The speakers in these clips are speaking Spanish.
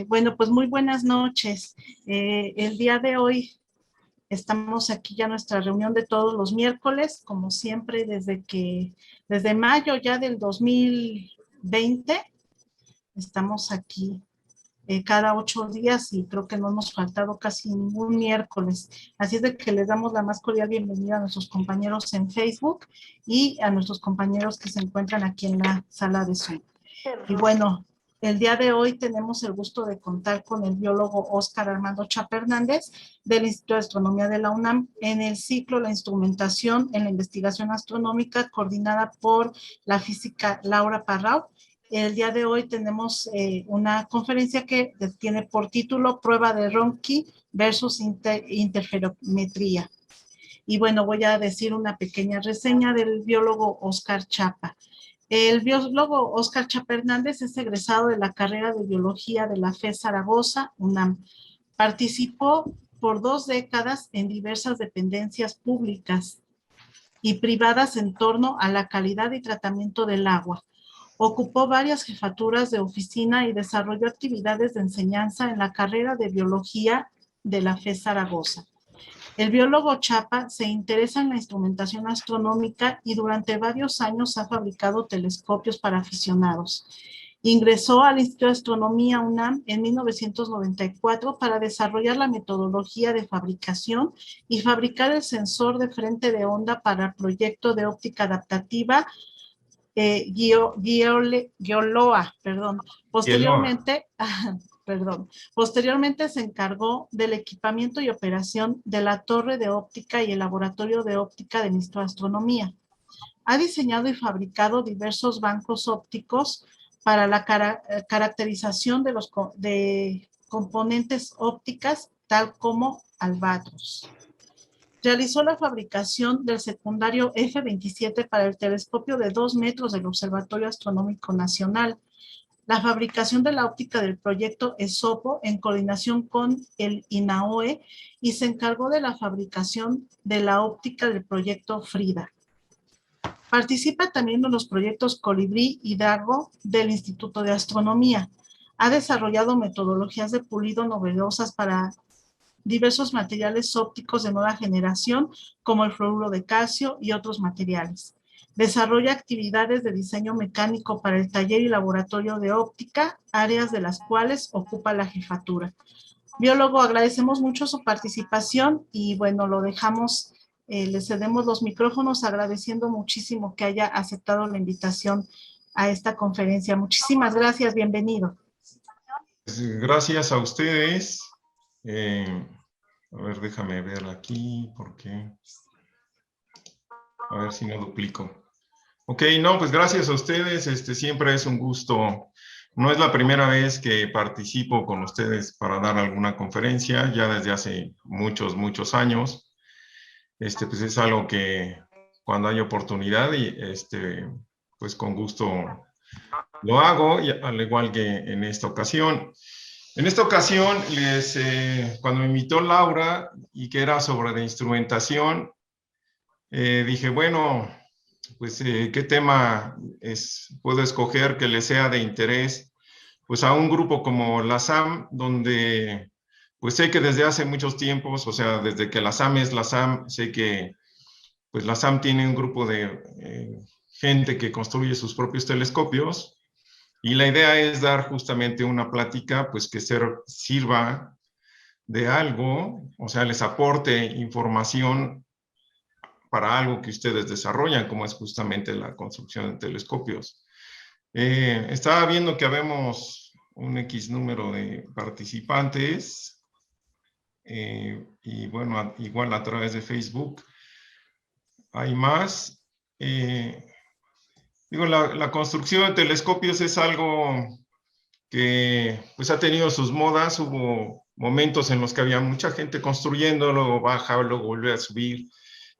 Bueno, pues muy buenas noches. El día de hoy estamos aquí ya en nuestra reunión de todos los miércoles, como siempre, desde mayo ya del 2020, estamos aquí cada 8 días y creo que no hemos faltado casi ningún miércoles. Así es de que les damos la más cordial bienvenida a nuestros compañeros en Facebook y a nuestros compañeros que se encuentran aquí en la sala de Zoom. Y bueno, el día de hoy tenemos el gusto de contar con el biólogo Óscar Armando Chapa Hernández del Instituto de Astronomía de la UNAM en el ciclo La Instrumentación en la Investigación Astronómica, coordinada por la física Laura Parrau. El día de hoy tenemos una conferencia que tiene por título Prueba de Ronchi versus interferometría. Y bueno, voy a decir una pequeña reseña del biólogo Óscar Chapa. El biólogo Óscar Chapa Hernández es egresado de la carrera de Biología de la FES Zaragoza, UNAM. Participó por 2 décadas en diversas dependencias públicas y privadas en torno a la calidad y tratamiento del agua. Ocupó varias jefaturas de oficina y desarrolló actividades de enseñanza en la carrera de Biología de la FES Zaragoza. El biólogo Chapa se interesa en la instrumentación astronómica y durante varios años ha fabricado telescopios para aficionados. Ingresó al Instituto de Astronomía UNAM en 1994 para desarrollar la metodología de fabricación y fabricar el sensor de frente de onda para el proyecto de óptica adaptativa Gioloa. Posteriormente se encargó del equipamiento y operación de la torre de óptica y el laboratorio de óptica del Instituto de Astronomía. Ha diseñado y fabricado diversos bancos ópticos para la caracterización de componentes ópticas, tal como albatros. Realizó la fabricación del secundario F-27 para el telescopio de 2 metros del Observatorio Astronómico Nacional, la fabricación de la óptica del proyecto ESOPO en coordinación con el INAOE y se encargó de la fabricación de la óptica del proyecto FRIDA. Participa también en los proyectos Colibrí y Dago del Instituto de Astronomía. Ha desarrollado metodologías de pulido novedosas para diversos materiales ópticos de nueva generación, como el fluoruro de calcio y otros materiales. Desarrolla actividades de diseño mecánico para el taller y laboratorio de óptica, áreas de las cuales ocupa la jefatura. Biólogo, agradecemos mucho su participación y bueno, lo dejamos, le cedemos los micrófonos agradeciendo muchísimo que haya aceptado la invitación a esta conferencia. Muchísimas gracias, bienvenido. Gracias a ustedes. A ver, déjame ver aquí, porque a ver si no duplico. Ok, no, pues gracias a ustedes, siempre es un gusto. No es la primera vez que participo con ustedes para dar alguna conferencia, ya desde hace muchos años. Pues es algo que cuando hay oportunidad y pues con gusto lo hago, y al igual que en esta ocasión. En esta ocasión, cuando me invitó Laura y que era sobre la instrumentación, dije, bueno, pues qué tema puedo escoger que le sea de interés pues a un grupo como la SAM, donde pues sé que desde hace muchos tiempos, o sea, desde que la SAM es la SAM, sé que pues la SAM tiene un grupo de gente que construye sus propios telescopios. Y la idea es dar justamente una plática, pues que sirva de algo, o sea, les aporte información para algo que ustedes desarrollan, como es justamente la construcción de telescopios. Estaba viendo que habemos un X número de participantes, y bueno, igual a través de Facebook hay más. Digo, la construcción de telescopios es algo que pues ha tenido sus modas. Hubo momentos en los que había mucha gente construyendo, luego baja, luego vuelve a subir,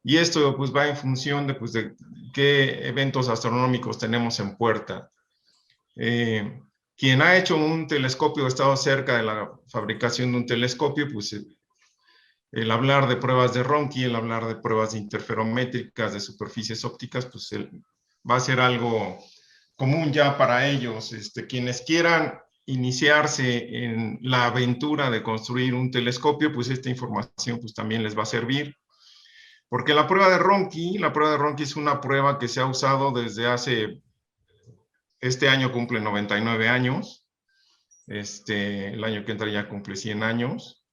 y esto pues va en función de, pues, de qué eventos astronómicos tenemos en puerta. Quien ha hecho un telescopio, ha estado cerca de la fabricación de un telescopio, pues el hablar de pruebas de Ronchi, el hablar de pruebas interferométricas de superficies ópticas, pues va a ser algo común ya para ellos. Quienes quieran iniciarse en la aventura de construir un telescopio, pues esta información pues también les va a servir. Porque la prueba de Ronchi es una prueba que se ha usado desde hace, este año cumple 99 años, el año que entra ya cumple 100 años,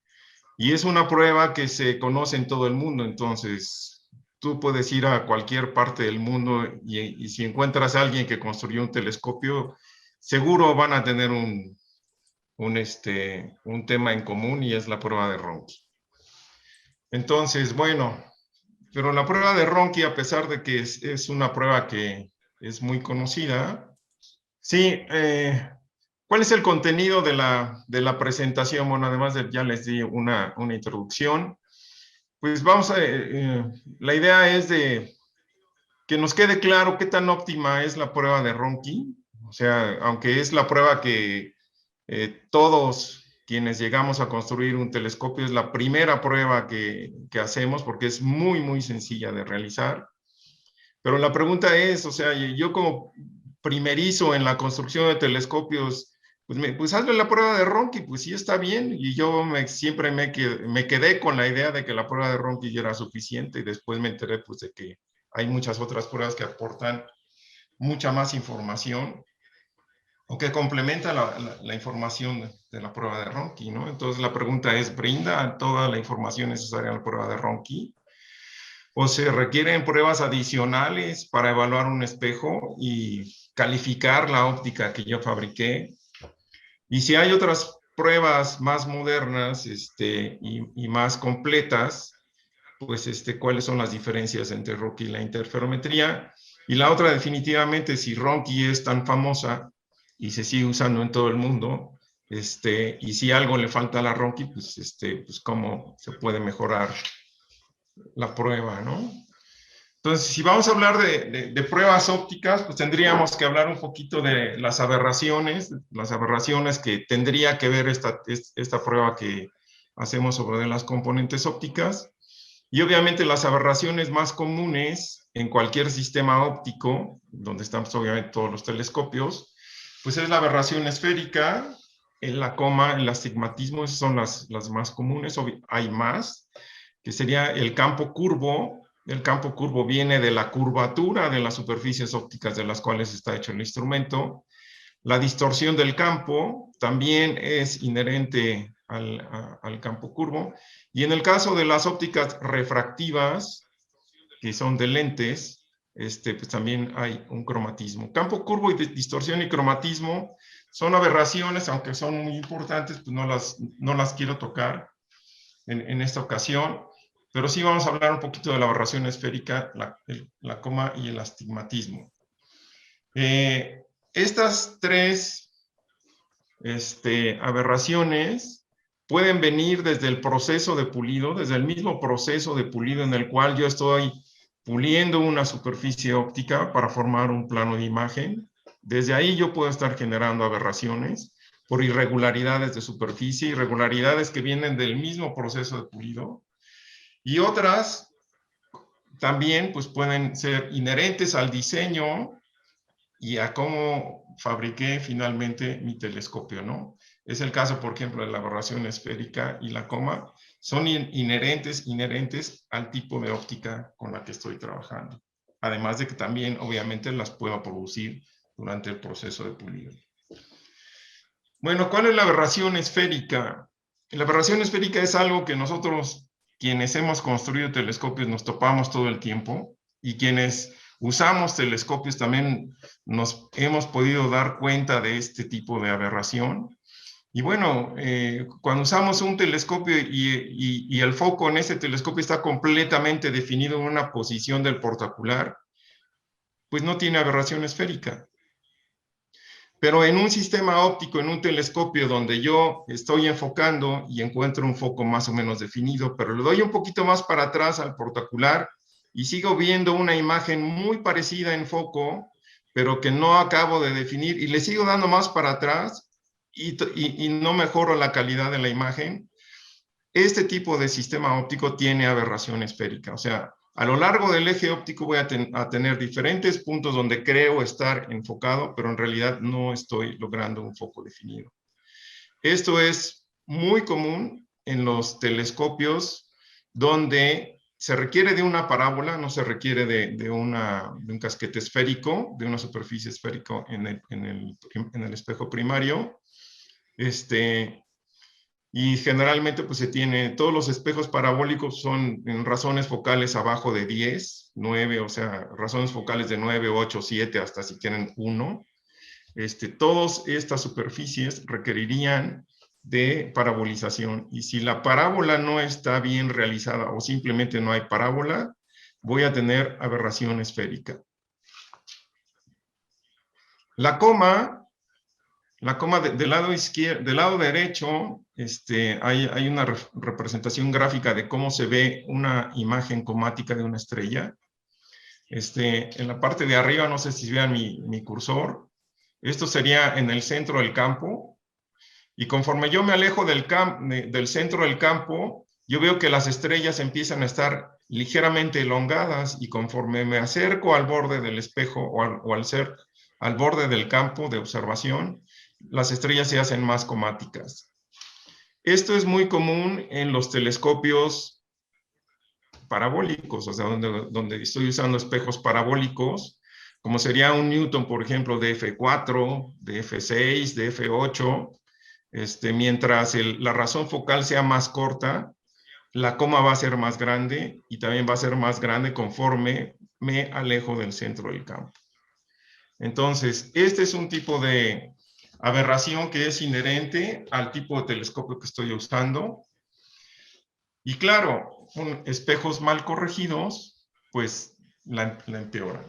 y es una prueba que se conoce en todo el mundo. Entonces tú puedes ir a cualquier parte del mundo y si encuentras a alguien que construyó un telescopio, seguro van a tener un tema en común, y es la prueba de Ronchi. Entonces, bueno, pero la prueba de Ronchi, a pesar de que es una prueba que es muy conocida, sí, ¿cuál es el contenido de la presentación? Bueno, además de ya les di una introducción, pues vamos a, la idea es de que nos quede claro qué tan óptima es la prueba de Ronchi. O sea, aunque es la prueba que todos quienes llegamos a construir un telescopio, es la primera prueba que hacemos, porque es muy, muy sencilla de realizar. Pero la pregunta es, o sea, yo como primerizo en la construcción de telescopios, pues hazle la prueba de Ronchi, pues sí está bien. Y yo siempre me quedé con la idea de que la prueba de Ronchi ya era suficiente, y después me enteré pues de que hay muchas otras pruebas que aportan mucha más información, o que complementa la información de la prueba de Ronchi, ¿no? Entonces la pregunta es, ¿brinda toda la información necesaria a la prueba de Ronchi? ¿O se requieren pruebas adicionales para evaluar un espejo y calificar la óptica que yo fabriqué? Y si hay otras pruebas más modernas y más completas, pues cuáles son las diferencias entre Ronchi y la interferometría. Y la otra, definitivamente, si Ronchi es tan famosa y se sigue usando en todo el mundo, y si algo le falta a la Ronchi, pues cómo se puede mejorar la prueba, ¿no? Entonces, si vamos a hablar de pruebas ópticas, pues tendríamos que hablar un poquito de las aberraciones que tendría que ver esta prueba que hacemos sobre las componentes ópticas. Y obviamente las aberraciones más comunes en cualquier sistema óptico, donde están obviamente todos los telescopios, pues es la aberración esférica, la coma, el astigmatismo. Esas son las más comunes. Hay más, que sería el campo curvo. El campo curvo viene de la curvatura de las superficies ópticas de las cuales está hecho el instrumento. La distorsión del campo también es inherente al campo curvo. Y en el caso de las ópticas refractivas, que son de lentes, pues también hay un cromatismo. Campo curvo y distorsión y cromatismo son aberraciones, aunque son muy importantes, pues no las quiero tocar en esta ocasión. Pero sí vamos a hablar un poquito de la aberración esférica, la coma y el astigmatismo. Estas tres aberraciones pueden venir desde el proceso de pulido, desde el mismo proceso de pulido en el cual yo estoy puliendo una superficie óptica para formar un plano de imagen. Desde ahí yo puedo estar generando aberraciones por irregularidades de superficie, irregularidades que vienen del mismo proceso de pulido. Y otras también pues pueden ser inherentes al diseño y a cómo fabriqué finalmente mi telescopio, ¿no? Es el caso, por ejemplo, de la aberración esférica y la coma. Son inherentes al tipo de óptica con la que estoy trabajando. Además de que también, obviamente, las puedo producir durante el proceso de pulido. Bueno, ¿cuál es la aberración esférica? La aberración esférica es algo que nosotros, quienes hemos construido telescopios, nos topamos todo el tiempo, y quienes usamos telescopios también nos hemos podido dar cuenta de este tipo de aberración. Y bueno, cuando usamos un telescopio y el foco en ese telescopio está completamente definido en una posición del portaocular, pues no tiene aberración esférica. Pero en un sistema óptico, en un telescopio donde yo estoy enfocando y encuentro un foco más o menos definido, pero le doy un poquito más para atrás al portaocular y sigo viendo una imagen muy parecida en foco, pero que no acabo de definir, y le sigo dando más para atrás y no mejoro la calidad de la imagen, este tipo de sistema óptico tiene aberración esférica. O sea, a lo largo del eje óptico voy a tener diferentes puntos donde creo estar enfocado, pero en realidad no estoy logrando un foco definido. Esto es muy común en los telescopios donde se requiere de una parábola, no se requiere de un casquete esférico, de una superficie esférica en el espejo primario. Y generalmente pues se tiene, todos los espejos parabólicos son en razones focales abajo de 10, 9, o sea, razones focales de 9, 8, 7, hasta si quieren 1. Todas estas superficies requerirían de parabolización. Y si la parábola no está bien realizada o simplemente no hay parábola, voy a tener aberración esférica. La coma del lado izquierdo, del lado derecho, hay una representación gráfica de cómo se ve una imagen comática de una estrella. En la parte de arriba, no sé si vean mi cursor, esto sería en el centro del campo, y conforme yo me alejo del centro del campo, yo veo que las estrellas empiezan a estar ligeramente elongadas, y conforme me acerco al borde del espejo o al borde del campo de observación, las estrellas se hacen más comáticas. Esto es muy común en los telescopios parabólicos, o sea, donde estoy usando espejos parabólicos, como sería un Newton, por ejemplo, de F4, de F6, de F8, mientras la razón focal sea más corta, la coma va a ser más grande, y también va a ser más grande conforme me alejo del centro del campo. Entonces, este es un tipo de aberración que es inherente al tipo de telescopio que estoy usando. Y claro, espejos mal corregidos, pues la empeoran.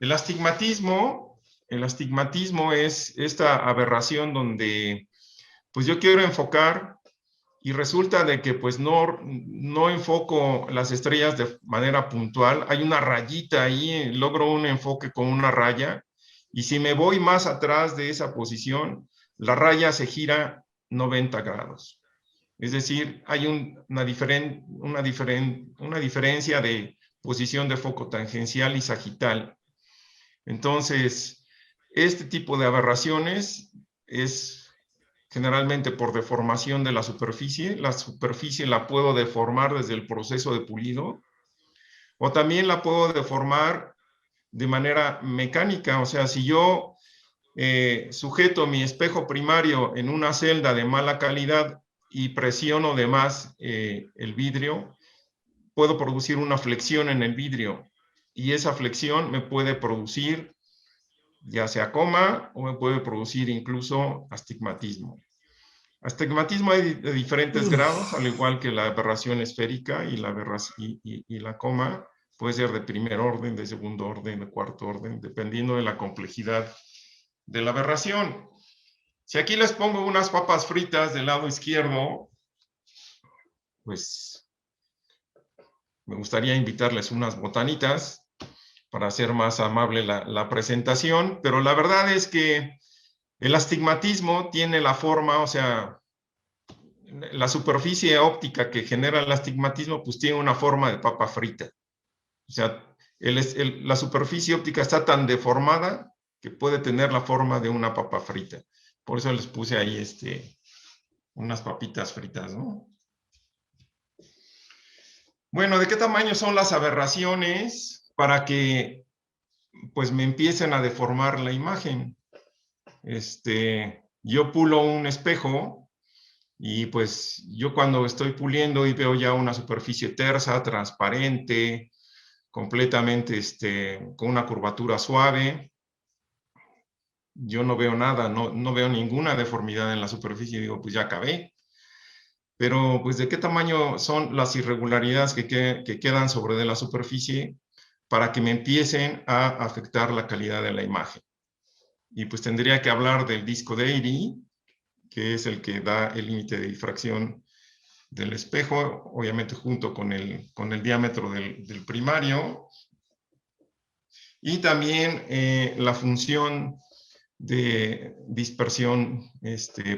El astigmatismo es esta aberración donde pues yo quiero enfocar y resulta de que pues no enfoco las estrellas de manera puntual. Hay una rayita ahí, logro un enfoque con una raya, y si me voy más atrás de esa posición, la raya se gira 90 grados. Es decir, hay una diferencia de posición de foco tangencial y sagital. Entonces, este tipo de aberraciones es generalmente por deformación de la superficie. La superficie la puedo deformar desde el proceso de pulido, o también la puedo deformar de manera mecánica. O sea, si yo sujeto mi espejo primario en una celda de mala calidad y presiono de más el vidrio, puedo producir una flexión en el vidrio, y esa flexión me puede producir ya sea coma, o me puede producir incluso astigmatismo. Astigmatismo hay de diferentes grados, al igual que la aberración esférica y la coma. Puede ser de primer orden, de segundo orden, de cuarto orden, dependiendo de la complejidad de la aberración. Si aquí les pongo unas papas fritas del lado izquierdo, pues me gustaría invitarles unas botanitas para hacer más amable la presentación, pero la verdad es que el astigmatismo tiene la forma, o sea, la superficie óptica que genera el astigmatismo, pues tiene una forma de papa frita. O sea, la superficie óptica está tan deformada que puede tener la forma de una papa frita. Por eso les puse ahí unas papitas fritas, ¿no? Bueno, ¿de qué tamaño son las aberraciones para que pues me empiecen a deformar la imagen? Yo pulo un espejo, y pues yo cuando estoy puliendo y veo ya una superficie tersa, transparente, completamente con una curvatura suave, yo no veo nada, no veo ninguna deformidad en la superficie, y digo, pues ya acabé. Pero pues ¿de qué tamaño son las irregularidades que quedan sobre de la superficie para que me empiecen a afectar la calidad de la imagen? Y pues tendría que hablar del disco de Airy, que es el que da el límite de difracción del espejo, obviamente junto con el diámetro del primario, y también la función de dispersión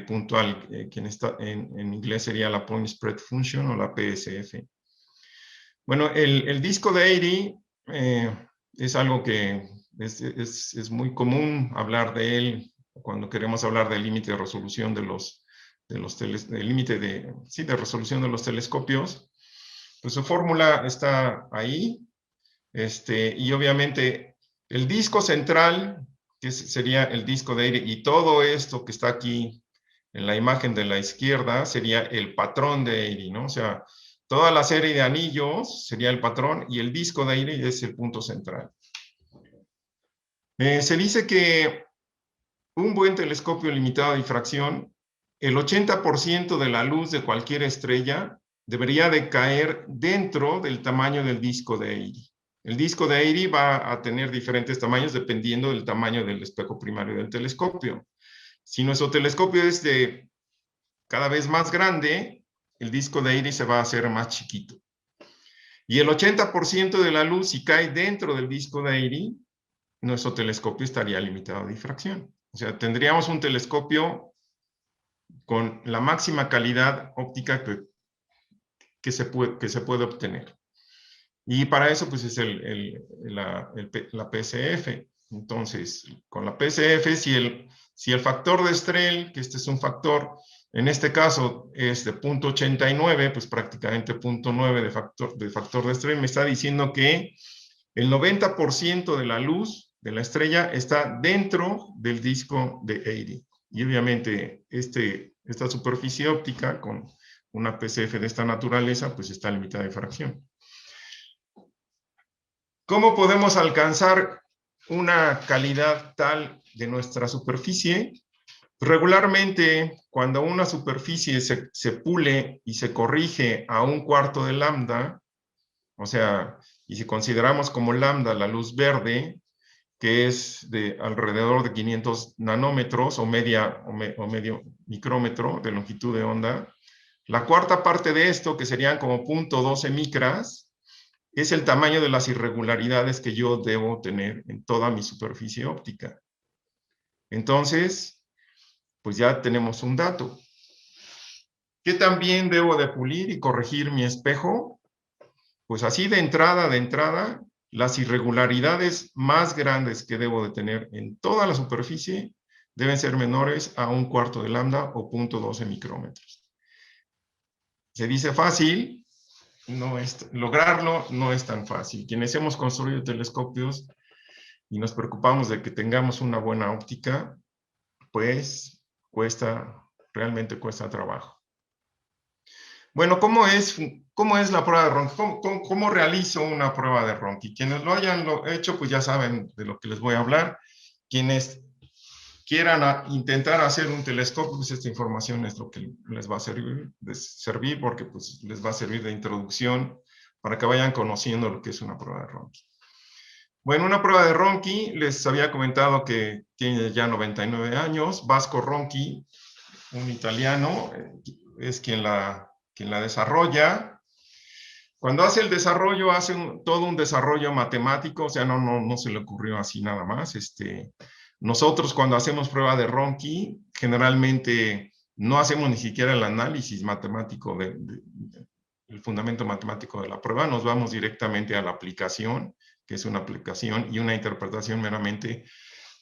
puntual, que en inglés sería la Point Spread Function, o la PSF. Bueno, el disco de Airy es algo que es muy común hablar de él cuando queremos hablar del límite de resolución del límite de resolución de los telescopios, pues su fórmula está ahí, y obviamente el disco central, que sería el disco de aire, y todo esto que está aquí en la imagen de la izquierda sería el patrón de Airy, ¿no? O sea, toda la serie de anillos sería el patrón y el disco de Airy es el punto central. Se dice que un buen telescopio limitado a difracción, el 80% de la luz de cualquier estrella debería de caer dentro del tamaño del disco de Airy. El disco de Airy va a tener diferentes tamaños dependiendo del tamaño del espejo primario del telescopio. Si nuestro telescopio es de cada vez más grande, el disco de Airy se va a hacer más chiquito. Y el 80% de la luz, si cae dentro del disco de Airy, nuestro telescopio estaría limitado a difracción. O sea, tendríamos un telescopio con la máxima calidad óptica que se puede obtener. Y para eso, pues, es la PSF. Entonces, con la PSF, si el factor de Strel, que este es un factor, en este caso es de 0.89, pues prácticamente 0.9 de factor de Strel, me está diciendo que el 90% de la luz de la estrella está dentro del disco de Airy. Y obviamente esta superficie óptica con una PSF de esta naturaleza, pues está limitada a difracción. ¿Cómo podemos alcanzar una calidad tal de nuestra superficie? Regularmente, cuando una superficie se pule y se corrige a 1/4 de lambda, o sea, y si consideramos como lambda la luz verde, que es de alrededor de 500 nanómetros o medio micrómetro de longitud de onda, la cuarta parte de esto, que serían como 0.12 micras, es el tamaño de las irregularidades que yo debo tener en toda mi superficie óptica. Entonces, pues ya tenemos un dato. ¿Qué también debo de pulir y corregir mi espejo? Pues así de entrada, las irregularidades más grandes que debo de tener en toda la superficie deben ser menores a 1/4 de lambda o 0.12 micrómetros. Se dice fácil, lograrlo no es tan fácil. Quienes hemos construido telescopios y nos preocupamos de que tengamos una buena óptica, pues realmente cuesta trabajo. Bueno, ¿cómo es la prueba de Ronchi? ¿Cómo realizo una prueba de Ronchi? Quienes lo hayan hecho, pues ya saben de lo que les voy a hablar. Quienes quieran intentar hacer un telescopio, pues esta información es lo que les va a servir porque pues les va a servir de introducción para que vayan conociendo lo que es una prueba de Ronchi. Bueno, una prueba de Ronchi, les había comentado que tiene ya 99 años. Vasco Ronchi, un italiano, es quien la desarrolla. Cuando hace el desarrollo, hace todo un desarrollo matemático, o sea, no se le ocurrió así nada más. Nosotros cuando hacemos prueba de Ronchi, generalmente no hacemos ni siquiera el análisis matemático, el fundamento matemático de la prueba, nos vamos directamente a la aplicación, que es una aplicación y una interpretación meramente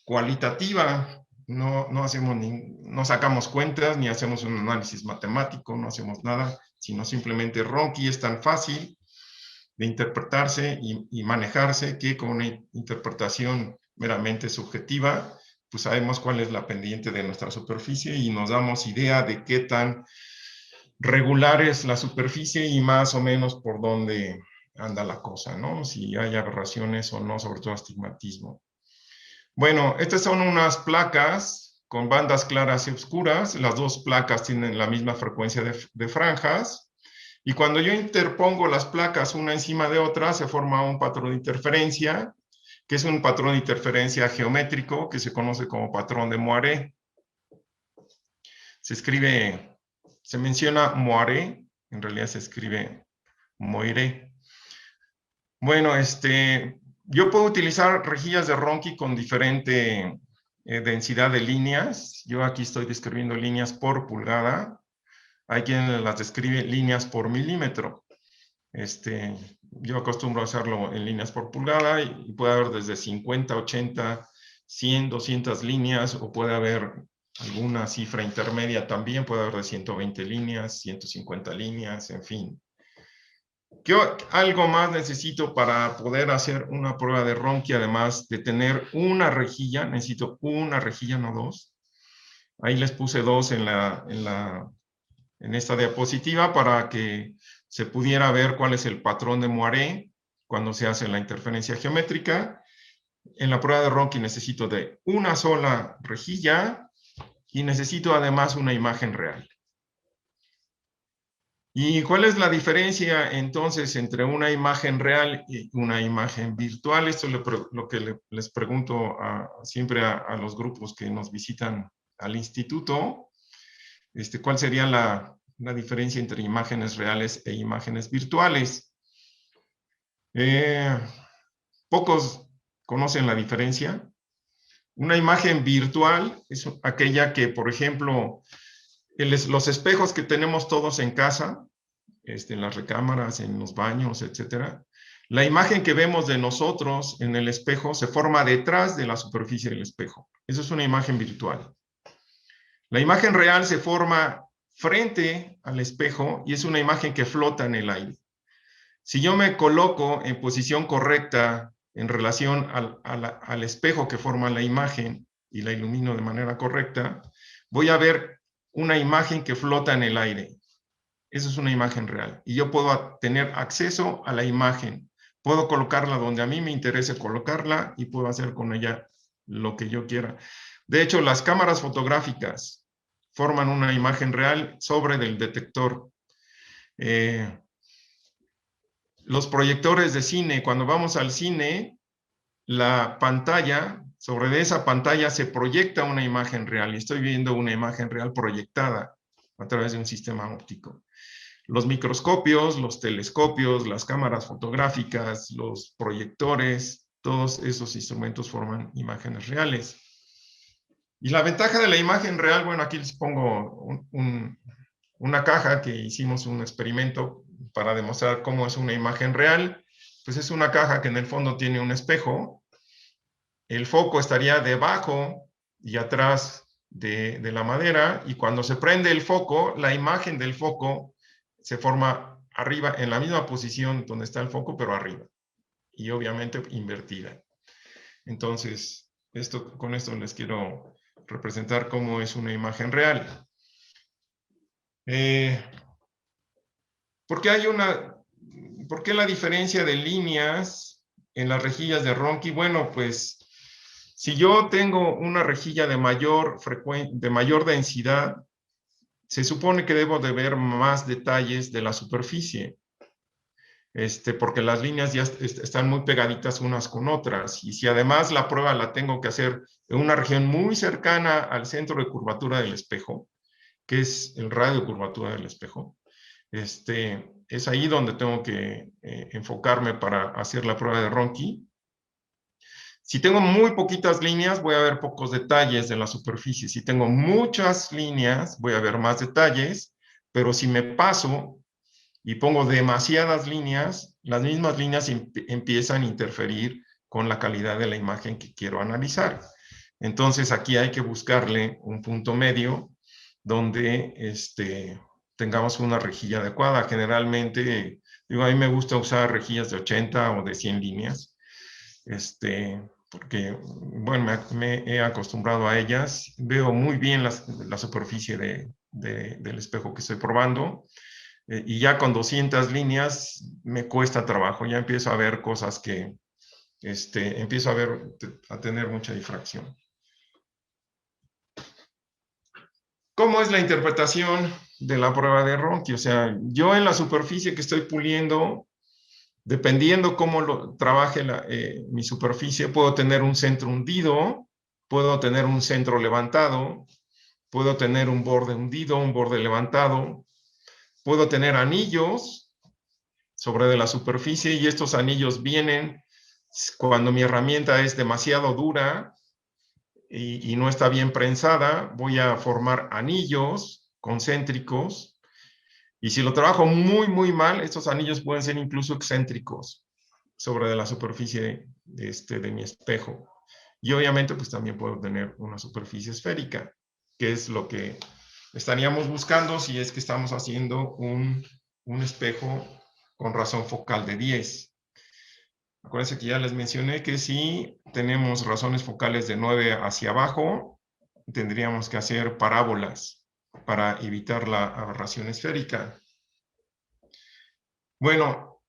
cualitativa. No sacamos cuentas, ni hacemos un análisis matemático, no hacemos nada, sino simplemente Ronchi es tan fácil de interpretarse y manejarse que con una interpretación meramente subjetiva, pues sabemos cuál es la pendiente de nuestra superficie y nos damos idea de qué tan regular es la superficie y más o menos por dónde anda la cosa, ¿no? Si hay aberraciones o no, sobre todo astigmatismo. Bueno, estas son unas placas con bandas claras y oscuras. Las dos placas tienen la misma frecuencia de franjas. Y cuando yo interpongo las placas una encima de otra, se forma un patrón de interferencia, que es un patrón de interferencia geométrico que se conoce como patrón de Moiré. Se menciona Moiré, en realidad se escribe Moiré. Bueno, yo puedo utilizar rejillas de Ronchi con diferente densidad de líneas. Yo aquí estoy describiendo líneas por pulgada. Hay quien las describe líneas por milímetro. Yo acostumbro a hacerlo en líneas por pulgada y puede haber desde 50, 80, 100, 200 líneas, o puede haber alguna cifra intermedia también, puede haber de 120 líneas, 150 líneas, en fin. ¿Qué algo más necesito para poder hacer una prueba de Ronchi, además de tener una rejilla? Necesito una rejilla, no dos. Ahí les puse dos en esta diapositiva para que se pudiera ver cuál es el patrón de Moiré cuando se hace la interferencia geométrica. En la prueba de Ronchi necesito de una sola rejilla y necesito además una imagen real. ¿Y cuál es la diferencia entonces entre una imagen real y una imagen virtual? Esto es lo que les pregunto siempre a los grupos que nos visitan al instituto. ¿Cuál sería la diferencia entre imágenes reales e imágenes virtuales? Pocos conocen la diferencia. Una imagen virtual es aquella que, por ejemplo, los espejos que tenemos todos en casa, en las recámaras, en los baños, etcétera, la imagen que vemos de nosotros en el espejo se forma detrás de la superficie del espejo. Eso es una imagen virtual. La imagen real se forma frente al espejo y es una imagen que flota en el aire. Si yo me coloco en posición correcta en relación al espejo que forma la imagen y la ilumino de manera correcta, voy a ver una imagen que flota en el aire. Eso es una imagen real. Y yo puedo tener acceso a la imagen. Puedo colocarla donde a mí me interese colocarla y puedo hacer con ella lo que yo quiera. De hecho, las cámaras fotográficas forman una imagen real sobre del detector. Los proyectores de cine, cuando vamos al cine, la pantalla, sobre esa pantalla se proyecta una imagen real y estoy viendo una imagen real proyectada a través de un sistema óptico. Los microscopios, los telescopios, las cámaras fotográficas, los proyectores, todos esos instrumentos forman imágenes reales. Y la ventaja de la imagen real, bueno, aquí les pongo una caja que hicimos un experimento para demostrar cómo es una imagen real. Pues es una caja que en el fondo tiene un espejo. El foco estaría debajo y atrás de la madera, y cuando se prende el foco, la imagen del foco se forma arriba, en la misma posición donde está el foco, pero arriba. Y obviamente invertida. Entonces, con esto les quiero representar cómo es una imagen real. ¿Por qué la diferencia de líneas en las rejillas de Ronchi? Bueno, pues si yo tengo una rejilla de mayor densidad, se supone que debo de ver más detalles de la superficie, porque las líneas ya están muy pegaditas unas con otras. Y si además la prueba la tengo que hacer en una región muy cercana al centro de curvatura del espejo, que es el radio de curvatura del espejo, es ahí donde tengo que enfocarme para hacer la prueba de Ronchi. Si tengo muy poquitas líneas, voy a ver pocos detalles de la superficie. Si tengo muchas líneas, voy a ver más detalles, pero si me paso y pongo demasiadas líneas, las mismas líneas empiezan a interferir con la calidad de la imagen que quiero analizar. Entonces aquí hay que buscarle un punto medio donde tengamos una rejilla adecuada. Generalmente, a mí me gusta usar rejillas de 80 o de 100 líneas, porque, bueno, me he acostumbrado a ellas. Veo muy bien la superficie del espejo que estoy probando. Y ya con 200 líneas me cuesta trabajo. Ya empiezo a ver cosas que empiezo a tener mucha difracción. ¿Cómo es la interpretación de la prueba de Ronchi? O sea, yo en la superficie que estoy puliendo, dependiendo cómo trabaje mi superficie, puedo tener un centro hundido, puedo tener un centro levantado, puedo tener un borde hundido, un borde levantado, puedo tener anillos sobre de la superficie, y estos anillos vienen cuando mi herramienta es demasiado dura y no está bien prensada. Voy a formar anillos concéntricos, y si lo trabajo muy, muy mal, estos anillos pueden ser incluso excéntricos sobre de la superficie de mi espejo. Y obviamente, pues también puedo tener una superficie esférica, que es lo que estaríamos buscando si es que estamos haciendo un espejo con razón focal de 10. Acuérdense que ya les mencioné que si tenemos razones focales de 9 hacia abajo, tendríamos que hacer parábolas para evitar la aberración esférica. Bueno,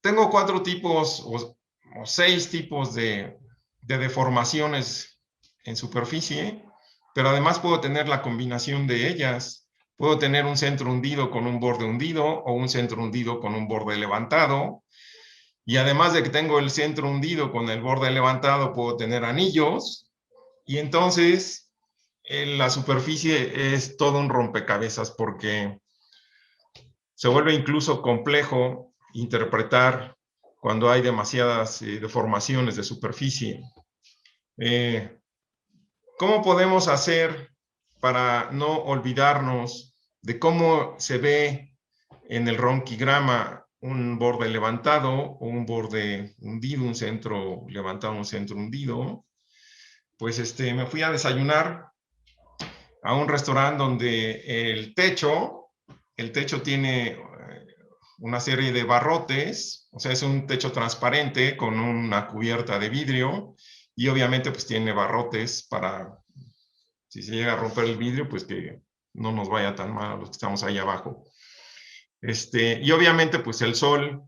tengo 4 tipos o 6 tipos de deformaciones en superficie, pero además puedo tener la combinación de ellas. Puedo tener un centro hundido con un borde hundido o un centro hundido con un borde levantado. Y además de que tengo el centro hundido con el borde levantado, puedo tener anillos. Y entonces la superficie es todo un rompecabezas porque se vuelve incluso complejo interpretar cuando hay demasiadas deformaciones de superficie. ¿Cómo podemos hacer para no olvidarnos de cómo se ve en el ronquigrama un borde levantado o un borde hundido, un centro levantado, un centro hundido? Pues me fui a desayunar a un restaurante donde el techo tiene una serie de barrotes, o sea, es un techo transparente con una cubierta de vidrio y obviamente pues tiene barrotes para, si se llega a romper el vidrio, pues que no nos vaya tan mal a los que estamos ahí abajo. Y obviamente pues el sol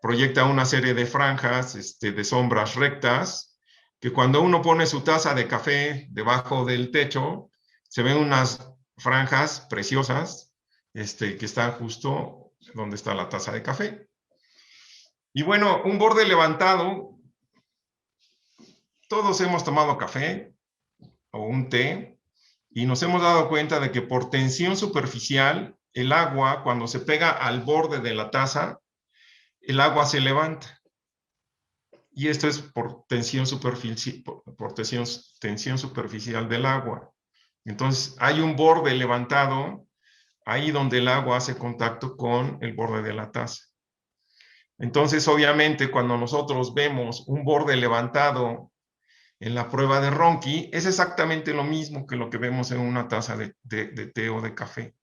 proyecta una serie de franjas de sombras rectas, que cuando uno pone su taza de café debajo del techo, se ven unas franjas preciosas que están justo donde está la taza de café. Y bueno, un borde levantado, todos hemos tomado café o un té y nos hemos dado cuenta de que por tensión superficial, el agua cuando se pega al borde de la taza, el agua se levanta. Y esto es por tensión superficial del agua. Entonces, hay un borde levantado ahí donde el agua hace contacto con el borde de la taza. Entonces, obviamente, cuando nosotros vemos un borde levantado en la prueba de Ronchi, es exactamente lo mismo que lo que vemos en una taza de té o de café.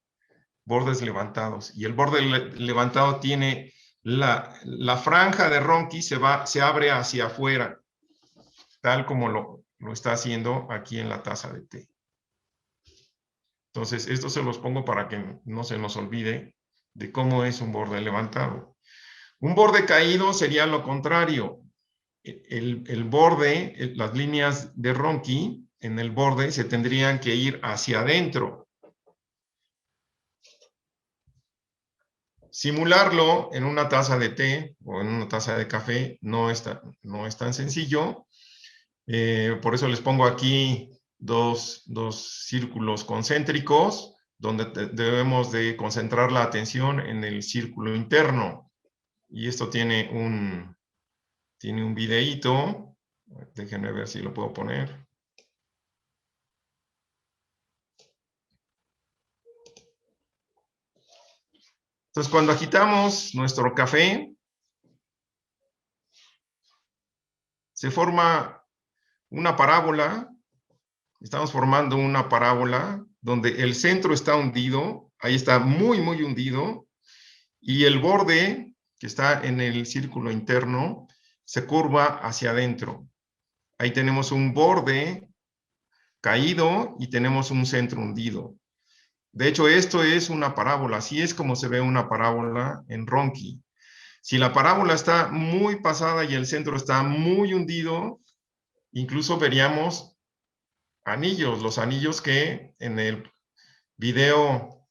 Bordes levantados. Y el borde levantado tiene la franja de Ronchi se abre hacia afuera, tal como lo está haciendo aquí en la taza de té. Entonces, esto se los pongo para que no se nos olvide de cómo es un borde levantado. Un borde caído sería lo contrario. El borde, las líneas de Ronchi en el borde se tendrían que ir hacia adentro. Simularlo en una taza de té o en una taza de café no es tan sencillo. Por eso les pongo aquí dos círculos concéntricos donde debemos de concentrar la atención en el círculo interno. Y esto tiene un videíto. Déjenme ver si lo puedo poner. Entonces, cuando agitamos nuestro café, se forma una parábola. Estamos formando una parábola donde el centro está hundido, ahí está muy, muy hundido, y el borde que está en el círculo interno se curva hacia adentro. Ahí tenemos un borde caído y tenemos un centro hundido. De hecho, esto es una parábola, así es como se ve una parábola en Ronchi. Si la parábola está muy pasada y el centro está muy hundido, incluso veríamos anillos, los anillos que en el video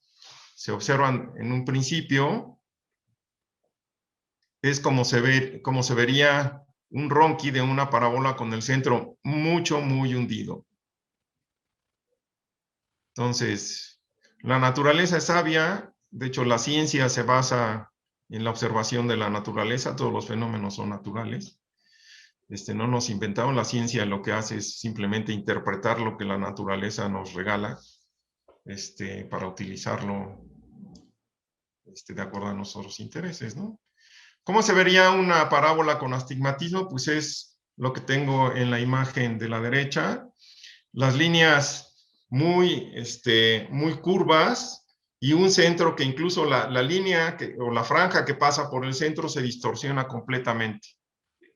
se observan en un principio, es como se vería un Ronchi de una parábola con el centro muy hundido. Entonces, la naturaleza es sabia, de hecho la ciencia se basa en la observación de la naturaleza, todos los fenómenos son naturales. No nos inventamos, la ciencia lo que hace es simplemente interpretar lo que la naturaleza nos regala para utilizarlo de acuerdo a nuestros intereses, ¿no? ¿Cómo se vería una parábola con astigmatismo? Pues es lo que tengo en la imagen de la derecha. Las líneas muy curvas y un centro que incluso la línea o la franja que pasa por el centro se distorsiona completamente.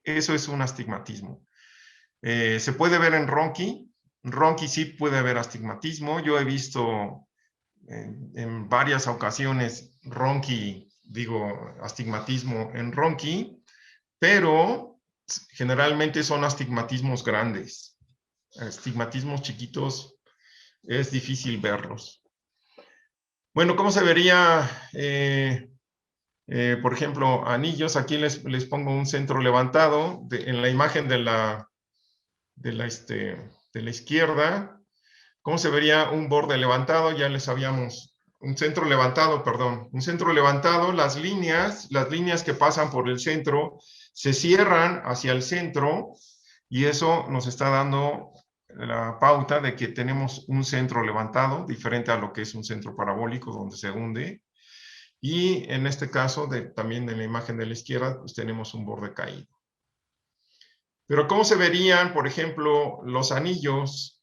Eso es un astigmatismo. Se puede ver en Ronchi. En Ronchi sí puede haber astigmatismo. Yo he visto en varias ocasiones astigmatismo en Ronchi, pero generalmente son astigmatismos grandes. Astigmatismos chiquitos es difícil verlos. Bueno, ¿cómo se vería, por ejemplo, anillos? Aquí les pongo un centro levantado en la imagen de la izquierda. ¿Cómo se vería un borde levantado? Ya les habíamos... Un centro levantado, perdón. Un centro levantado, las líneas que pasan por el centro se cierran hacia el centro y eso nos está dando la pauta de que tenemos un centro levantado, diferente a lo que es un centro parabólico donde se hunde. Y en este caso, también en la imagen de la izquierda, pues tenemos un borde caído. Pero ¿cómo se verían, por ejemplo, los anillos?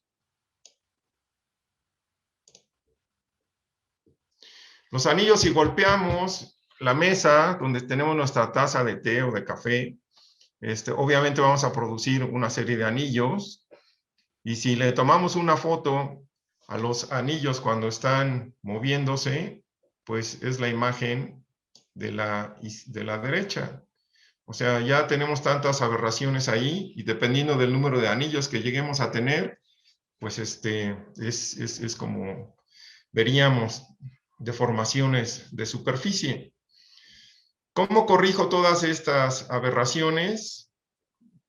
Los anillos, si golpeamos la mesa donde tenemos nuestra taza de té o de café, obviamente vamos a producir una serie de anillos. Y si le tomamos una foto a los anillos cuando están moviéndose, pues es la imagen de la derecha. O sea, ya tenemos tantas aberraciones ahí y dependiendo del número de anillos que lleguemos a tener, pues es como veríamos deformaciones de superficie. ¿Cómo corrijo todas estas aberraciones?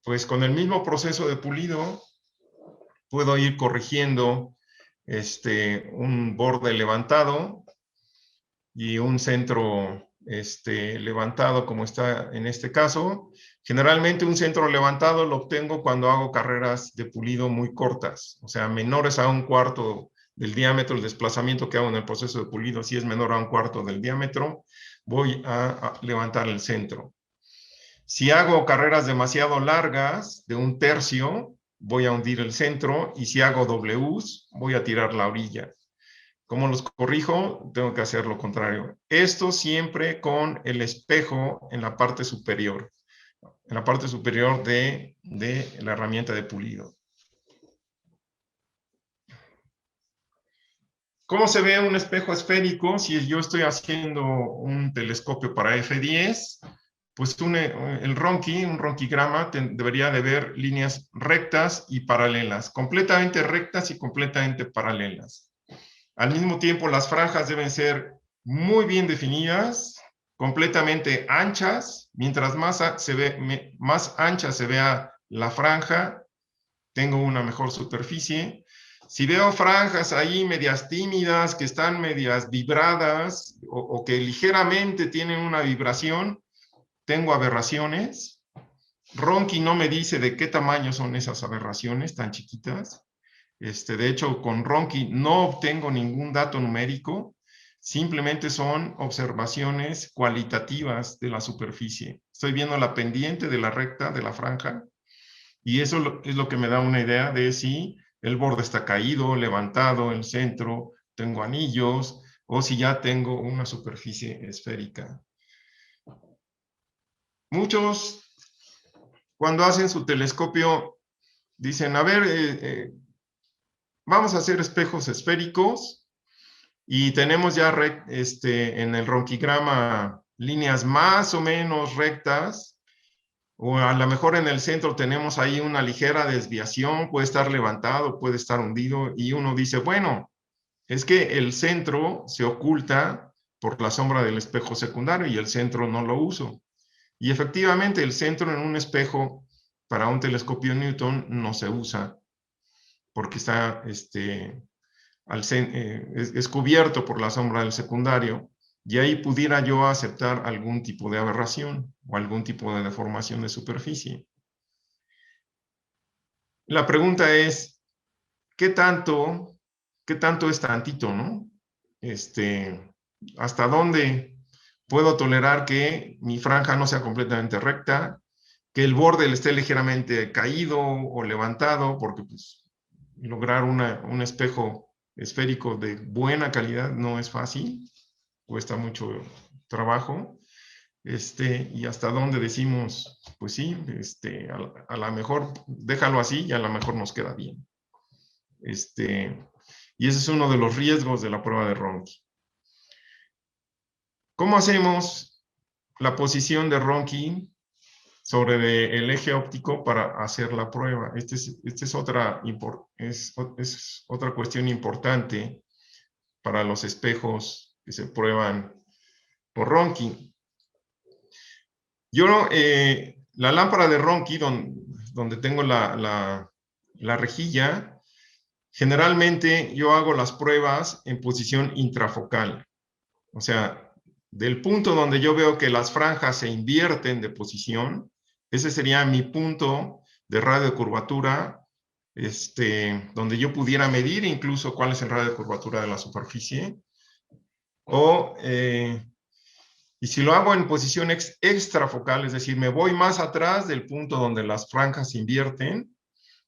Pues con el mismo proceso de pulido puedo ir corrigiendo un borde levantado y un centro levantado como está en este caso. Generalmente un centro levantado lo obtengo cuando hago carreras de pulido muy cortas, o sea, menores a 1/4 del diámetro. El desplazamiento que hago en el proceso de pulido, si es menor a 1/4 del diámetro, voy a levantar el centro. Si hago carreras demasiado largas, de 1/3, voy a hundir el centro, y si hago Ws, voy a tirar la orilla. ¿Cómo los corrijo? Tengo que hacer lo contrario. Esto siempre con el espejo en la parte superior. En la parte superior de la herramienta de pulido. ¿Cómo se ve un espejo esférico? Si yo estoy haciendo un telescopio para F10, pues el Ronchi, un ronquigrama, debería de ver líneas rectas y paralelas, completamente rectas y completamente paralelas. Al mismo tiempo, las franjas deben ser muy bien definidas, completamente anchas. Mientras más ancha se vea la franja, tengo una mejor superficie. Si veo franjas ahí medias tímidas, que están medias vibradas o que ligeramente tienen una vibración, tengo aberraciones. Ronchi no me dice de qué tamaño son esas aberraciones tan chiquitas. De hecho, con Ronchi no obtengo ningún dato numérico, simplemente son observaciones cualitativas de la superficie. Estoy viendo la pendiente de la recta de la franja y eso es lo que me da una idea de si el borde está caído, levantado, el centro, tengo anillos, o si ya tengo una superficie esférica. Muchos, cuando hacen su telescopio, dicen, a ver, vamos a hacer espejos esféricos y tenemos ya en el ronquigrama líneas más o menos rectas, o a lo mejor en el centro tenemos ahí una ligera desviación, puede estar levantado, puede estar hundido, y uno dice, bueno, es que el centro se oculta por la sombra del espejo secundario y el centro no lo uso. Y efectivamente el centro en un espejo para un telescopio Newton no se usa porque está es cubierto por la sombra del secundario, y ahí pudiera yo aceptar algún tipo de aberración o algún tipo de deformación de superficie. La pregunta es, ¿qué tanto es tantito, no? ¿Hasta dónde puedo tolerar que mi franja no sea completamente recta, que el borde esté ligeramente caído o levantado, porque pues, lograr un espejo esférico de buena calidad no es fácil, cuesta mucho trabajo. Y hasta donde decimos, pues sí, a lo mejor déjalo así y a lo mejor nos queda bien. Y ese es uno de los riesgos de la prueba de Ronchi. ¿Cómo hacemos la posición de Ronchi sobre el eje óptico para hacer la prueba? Esta es otra cuestión importante para los espejos que se prueban por Ronchi. La lámpara de Ronchi, donde tengo la rejilla, generalmente yo hago las pruebas en posición intrafocal. O sea, del punto donde yo veo que las franjas se invierten de posición, ese sería mi punto de radio de curvatura, donde yo pudiera medir incluso cuál es el radio de curvatura de la superficie. Y si lo hago en posición extrafocal, es decir, me voy más atrás del punto donde las franjas se invierten,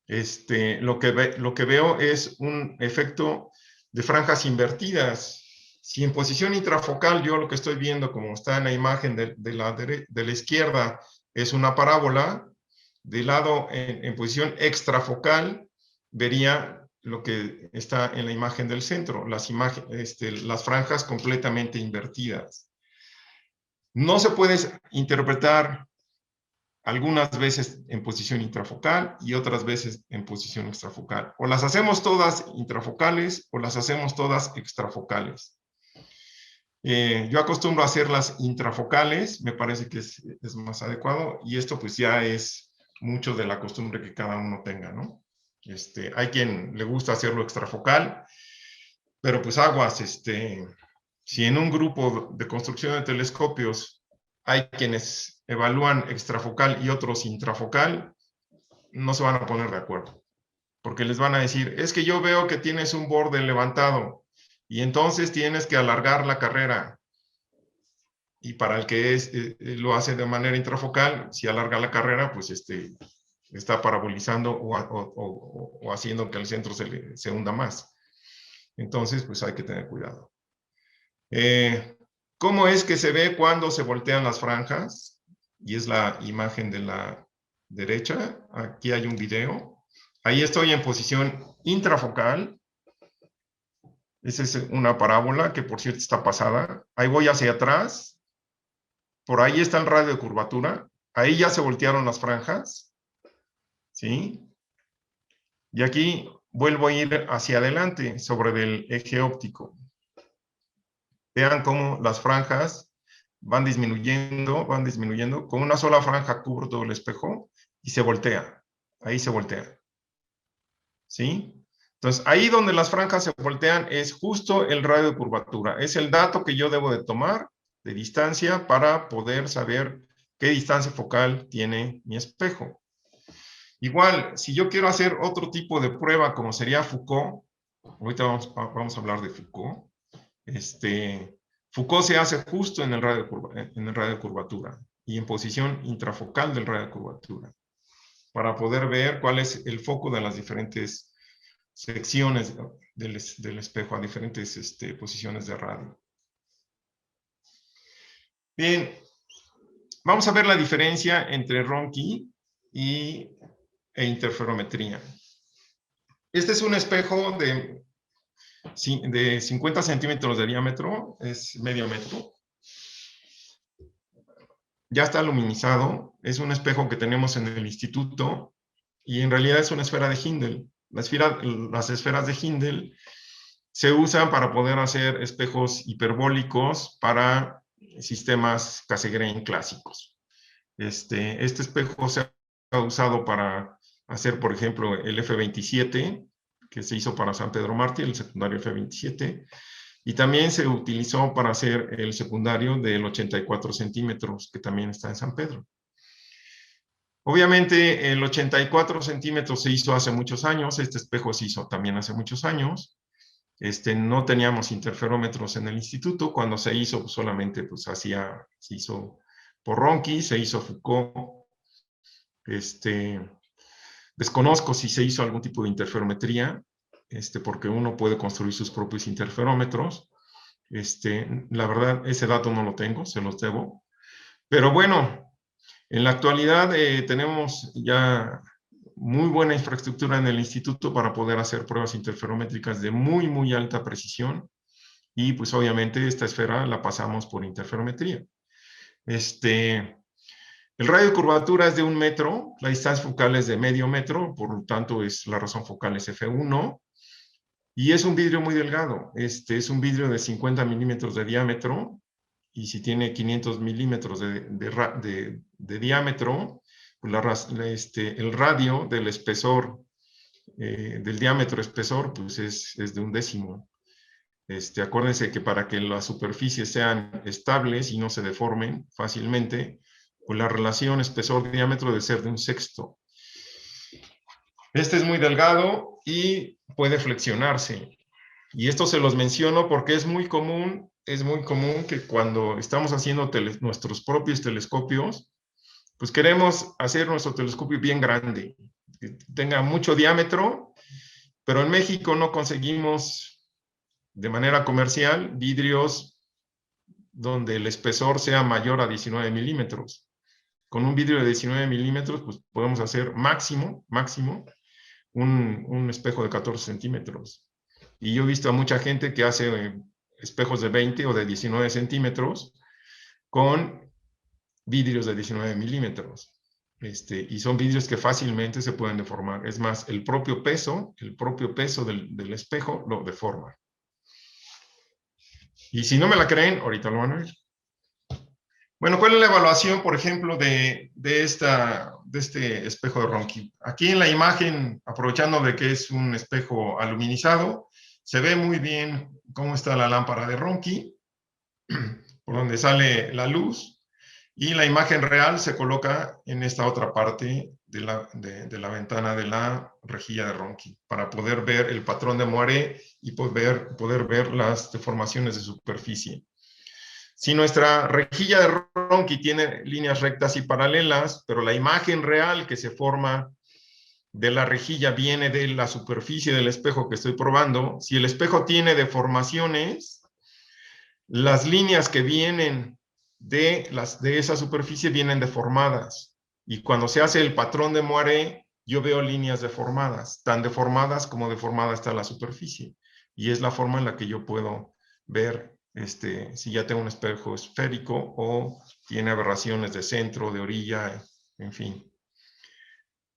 lo que veo es un efecto de franjas invertidas. Si en posición intrafocal yo lo que estoy viendo, como está en la imagen de la izquierda, es una parábola, del lado en posición extrafocal vería lo que está en la imagen del centro, las franjas completamente invertidas. No se puede interpretar algunas veces en posición intrafocal y otras veces en posición extrafocal. O las hacemos todas intrafocales o las hacemos todas extrafocales. Yo acostumbro a hacerlas intrafocales, me parece que es más adecuado, y esto pues ya es mucho de la costumbre que cada uno tenga, ¿no? Hay quien le gusta hacerlo extrafocal, pero pues aguas, si en un grupo de construcción de telescopios hay quienes evalúan extrafocal y otros intrafocal, no se van a poner de acuerdo, porque les van a decir, es que yo veo que tienes un borde levantado y entonces tienes que alargar la carrera. Y para el que lo hace de manera intrafocal, si alarga la carrera, pues está parabolizando o haciendo que el centro se hunda más. Entonces, pues hay que tener cuidado. ¿Cómo es que se ve cuando se voltean las franjas? Y es la imagen de la derecha. Aquí hay un video. Ahí estoy en posición intrafocal. Esa es una parábola que, por cierto, está pasada. Ahí voy hacia atrás. Por ahí está el radio de curvatura. Ahí ya se voltearon las franjas. ¿Sí? Y aquí vuelvo a ir hacia adelante sobre el eje óptico. Vean cómo las franjas van disminuyendo. Con una sola franja cubro todo el espejo y se voltea. Ahí se voltea. ¿Sí? Entonces, ahí donde las franjas se voltean es justo el radio de curvatura. Es el dato que yo debo de tomar de distancia para poder saber qué distancia focal tiene mi espejo. Igual, si yo quiero hacer otro tipo de prueba como sería Foucault, ahorita vamos a hablar de Foucault, Foucault se hace justo en el radio de curvatura y en posición intrafocal del radio de curvatura para poder ver cuál es el foco de las diferentes secciones del espejo a diferentes posiciones de radio. Bien, vamos a ver la diferencia entre Ronchi e interferometría. Este es un espejo de 50 centímetros de diámetro, es medio metro. Ya está luminizado, es un espejo que tenemos en el instituto y en realidad es una esfera de Hindel. Las esferas de Hindel se usan para poder hacer espejos hiperbólicos para sistemas Cassegrain clásicos. Este espejo se ha usado para hacer, por ejemplo, el F27, que se hizo para San Pedro Mártir, el secundario F27, y también se utilizó para hacer el secundario del 84 centímetros, que también está en San Pedro. Obviamente, el 84 centímetros se hizo hace muchos años, este espejo se hizo también hace muchos años, No teníamos interferómetros en el instituto. Cuando se hizo, pues solamente pues, se hizo por Ronchi, se hizo Foucault. Desconozco si se hizo algún tipo de interferometría, porque uno puede construir sus propios interferómetros. La verdad, ese dato no lo tengo, se los debo. Pero bueno, en la actualidad tenemos ya muy buena infraestructura en el instituto para poder hacer pruebas interferométricas de muy, muy alta precisión. Y pues obviamente esta esfera la pasamos por interferometría. El radio de curvatura es de 1 metro, la distancia focal es de medio metro, por lo tanto la razón focal es F1, y es un vidrio muy delgado. Es un vidrio de 50 milímetros de diámetro, y si tiene 500 milímetros de diámetro, pues el radio del espesor, del diámetro espesor, pues es de 1/10. Acuérdense que para que las superficies sean estables y no se deformen fácilmente, pues la relación espesor-diámetro debe ser de 1/6. Este es muy delgado y puede flexionarse. Y esto se los menciono porque es muy común que cuando estamos haciendo nuestros propios telescopios, pues queremos hacer nuestro telescopio bien grande, que tenga mucho diámetro, pero en México no conseguimos de manera comercial vidrios donde el espesor sea mayor a 19 milímetros. Con un vidrio de 19 milímetros, pues podemos hacer máximo un espejo de 14 centímetros. Y yo he visto a mucha gente que hace espejos de 20 o de 19 centímetros con vidrios de 19 milímetros. Y son vidrios que fácilmente se pueden deformar. Es más, el propio peso del espejo lo deforma. Y si no me la creen, ahorita lo van a ver. Bueno, ¿cuál es la evaluación, por ejemplo, de este espejo de Ronchi? Aquí en la imagen, aprovechando de que es un espejo aluminizado, se ve muy bien cómo está la lámpara de Ronchi, por donde sale la luz, y la imagen real se coloca en esta otra parte de la ventana de la rejilla de Ronchi, para poder ver el patrón de moiré y poder ver las deformaciones de superficie. Si nuestra rejilla de Ronchi tiene líneas rectas y paralelas, pero la imagen real que se forma de la rejilla viene de la superficie del espejo que estoy probando, si el espejo tiene deformaciones, las líneas que vienen de esa superficie vienen deformadas. Y cuando se hace el patrón de moiré, yo veo líneas deformadas, tan deformadas como deformada está la superficie. Y es la forma en la que yo puedo ver si ya tengo un espejo esférico o tiene aberraciones de centro, de orilla, en fin.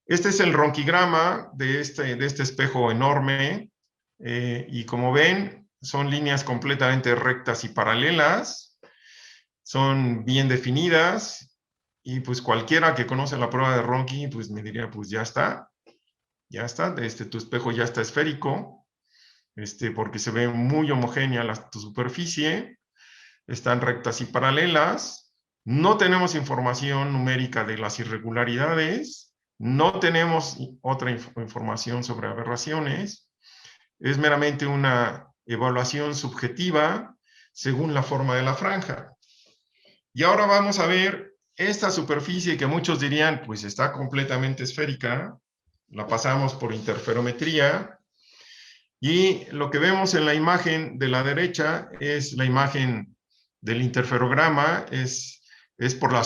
Este es el ronquigrama de este espejo enorme, y como ven, son líneas completamente rectas y paralelas, son bien definidas, y pues cualquiera que conoce la prueba de Ronchi, pues me diría, pues ya está, tu espejo ya está esférico, porque se ve muy homogénea tu superficie, están rectas y paralelas, no tenemos información numérica de las irregularidades, no tenemos otra información sobre aberraciones, es meramente una evaluación subjetiva según la forma de la franja. Y ahora vamos a ver esta superficie que muchos dirían, pues está completamente esférica, la pasamos por interferometría, y lo que vemos en la imagen de la derecha es la imagen del interferograma, es por la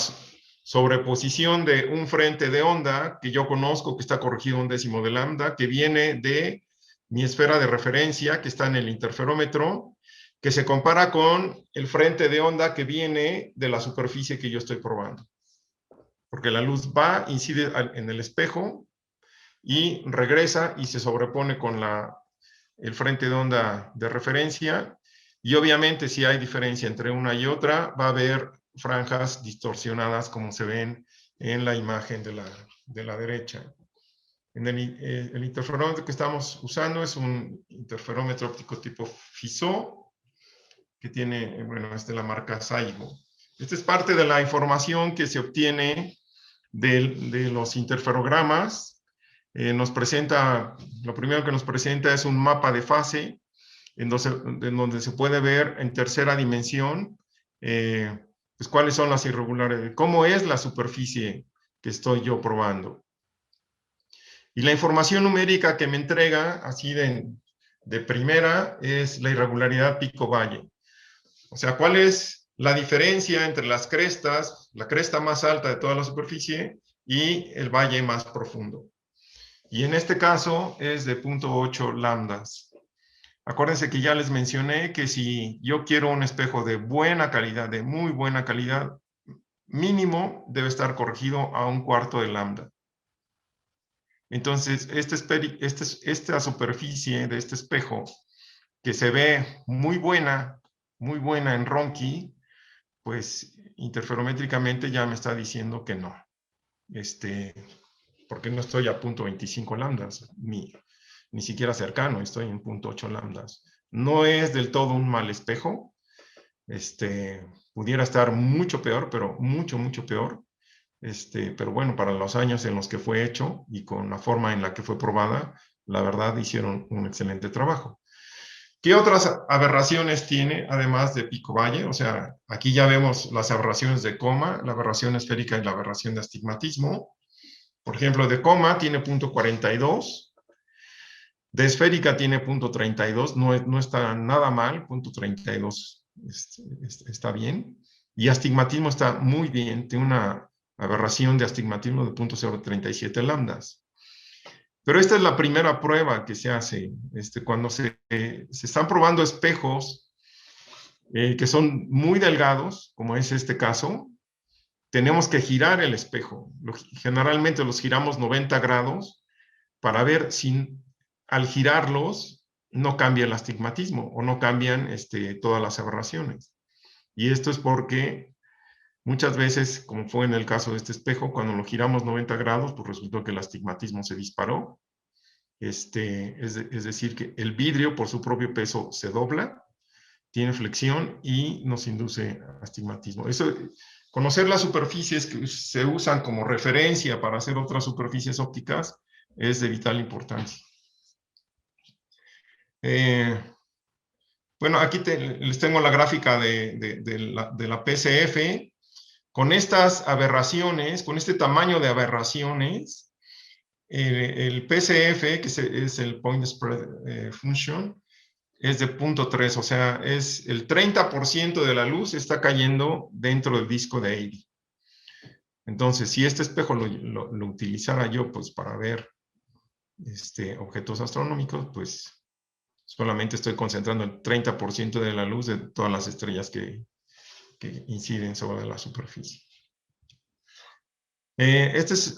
sobreposición de un frente de onda que yo conozco que está corregido 1/10 de lambda, que viene de mi esfera de referencia que está en el interferómetro, que se compara con el frente de onda que viene de la superficie que yo estoy probando. Porque la luz incide en el espejo y regresa y se sobrepone con el frente de onda de referencia, y obviamente si hay diferencia entre una y otra, va a haber franjas distorsionadas como se ven en la imagen de la derecha. El interferómetro que estamos usando es un interferómetro óptico tipo Fizeau, que tiene, bueno, es de la marca Saigo. Esta es parte de la información que se obtiene de los interferogramas. Lo primero que nos presenta es un mapa de fase, en donde se puede ver en tercera dimensión pues cuáles son las irregularidades, cómo es la superficie que estoy yo probando. Y la información numérica que me entrega, así de primera, es la irregularidad pico-valle. O sea, ¿cuál es la diferencia entre las crestas, la cresta más alta de toda la superficie y el valle más profundo? Y en este caso es de 0.8 lambdas. Acuérdense que ya les mencioné que si yo quiero un espejo de buena calidad, de muy buena calidad, mínimo debe estar corregido a 1/4 de lambda. Entonces, esta superficie de este espejo, que se ve muy buena en Ronchi, pues interferométricamente ya me está diciendo que no. Porque no estoy a 0.25 lambdas, ni siquiera cercano, estoy en 0.8 lambdas. No es del todo un mal espejo, pudiera estar mucho peor, pero mucho, mucho peor. Pero bueno, para los años en los que fue hecho y con la forma en la que fue probada, la verdad hicieron un excelente trabajo. ¿Qué otras aberraciones tiene, además de pico-valle? O sea, aquí ya vemos las aberraciones de coma, la aberración esférica y la aberración de astigmatismo. Por ejemplo, de coma tiene 0.42, de esférica tiene 0.32, no está nada mal, 0.32 está bien. Y astigmatismo está muy bien, tiene una aberración de astigmatismo de 0.037 lambdas. Pero esta es la primera prueba que se hace cuando se están probando espejos que son muy delgados, como es este caso. Tenemos que girar el espejo. Generalmente los giramos 90 grados para ver si al girarlos no cambia el astigmatismo o no cambian todas las aberraciones. Y esto es porque muchas veces, como fue en el caso de este espejo, cuando lo giramos 90 grados, pues resultó que el astigmatismo se disparó. Es decir, que el vidrio por su propio peso se dobla, tiene flexión y nos induce astigmatismo. Conocer las superficies que se usan como referencia para hacer otras superficies ópticas es de vital importancia. Bueno, aquí les tengo la gráfica de la PCF. Con estas aberraciones, con este tamaño de aberraciones, el PCF, que es el Point Spread Function, es de 0.3, o sea, es el 30% de la luz está cayendo dentro del disco de Airy. Entonces, si este espejo lo utilizara yo pues para ver objetos astronómicos, pues solamente estoy concentrando el 30% de la luz de todas las estrellas que inciden sobre la superficie. Esta es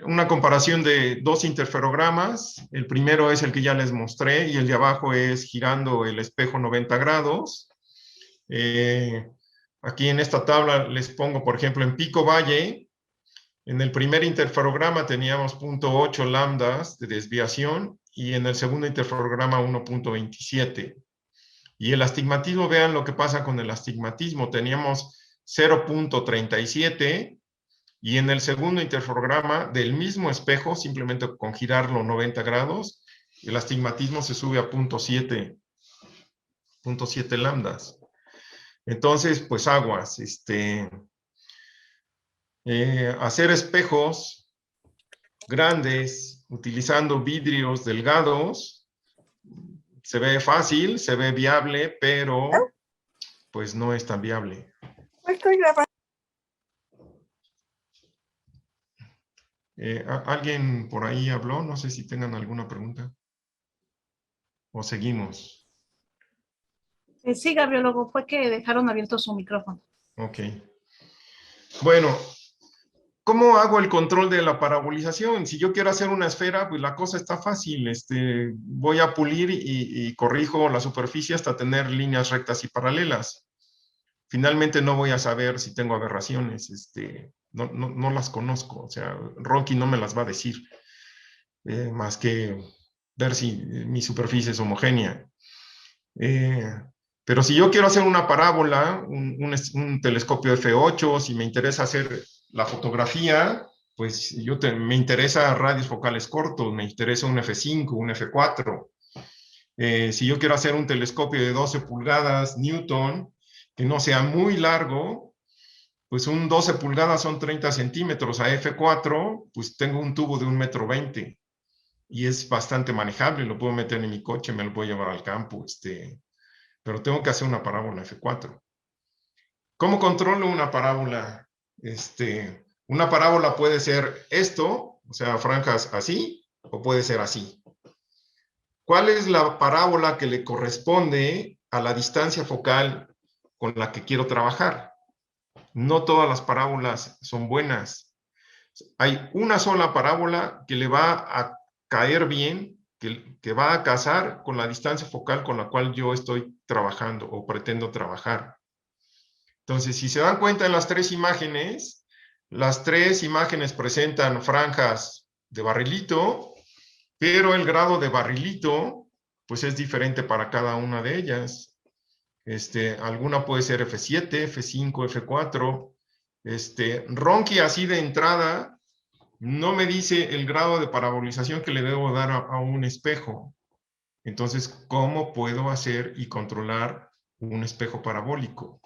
una comparación de dos interferogramas. El primero es el que ya les mostré y el de abajo es girando el espejo 90 grados. Aquí en esta tabla les pongo, por ejemplo, en pico-valle. En el primer interferograma teníamos 0.8 lambdas de desviación y en el segundo interferograma 1.27. Y el astigmatismo, vean lo que pasa con el astigmatismo. Teníamos 0.37 y en el segundo interferograma del mismo espejo, simplemente con girarlo 90 grados, el astigmatismo se sube a 0.7 lambdas. Entonces, pues aguas. Hacer espejos grandes utilizando vidrios delgados se ve fácil, se ve viable, pero pues no es tan viable. Estoy grabando. ¿Alguien por ahí habló? No sé si tengan alguna pregunta. ¿O seguimos? Sí, Gabriólogo, fue que dejaron abierto su micrófono. Ok. Bueno, ¿cómo hago el control de la parabolización? Si yo quiero hacer una esfera, pues la cosa está fácil. Voy a pulir y corrijo la superficie hasta tener líneas rectas y paralelas. Finalmente no voy a saber si tengo aberraciones. No las conozco. O sea, Ronchi no me las va a decir. Más que ver si mi superficie es homogénea. Pero si yo quiero hacer una parábola, un telescopio F8, si me interesa hacer la fotografía, pues me interesa radios focales cortos, me interesa un F5, un F4. Si yo quiero hacer un telescopio de 12 pulgadas Newton, que no sea muy largo, pues un 12 pulgadas son 30 centímetros a f4, pues tengo un tubo de 1,20 m y es bastante manejable, lo puedo meter en mi coche, me lo puedo llevar al campo, pero tengo que hacer una parábola f4. ¿Cómo controlo una parábola? Una parábola puede ser esto, o sea, franjas así, o puede ser así. ¿Cuál es la parábola que le corresponde a la distancia focal con la que quiero trabajar? No todas las parábolas son buenas. Hay una sola parábola que le va a caer bien, que va a casar con la distancia focal con la cual yo estoy trabajando o pretendo trabajar. Entonces, si se dan cuenta en las tres imágenes presentan franjas de barrilito, pero el grado de barrilito pues es diferente para cada una de ellas. Alguna puede ser F7, F5, F4. Ronchi así de entrada no me dice el grado de parabolización que le debo dar a un espejo. Entonces, ¿cómo puedo hacer y controlar un espejo parabólico?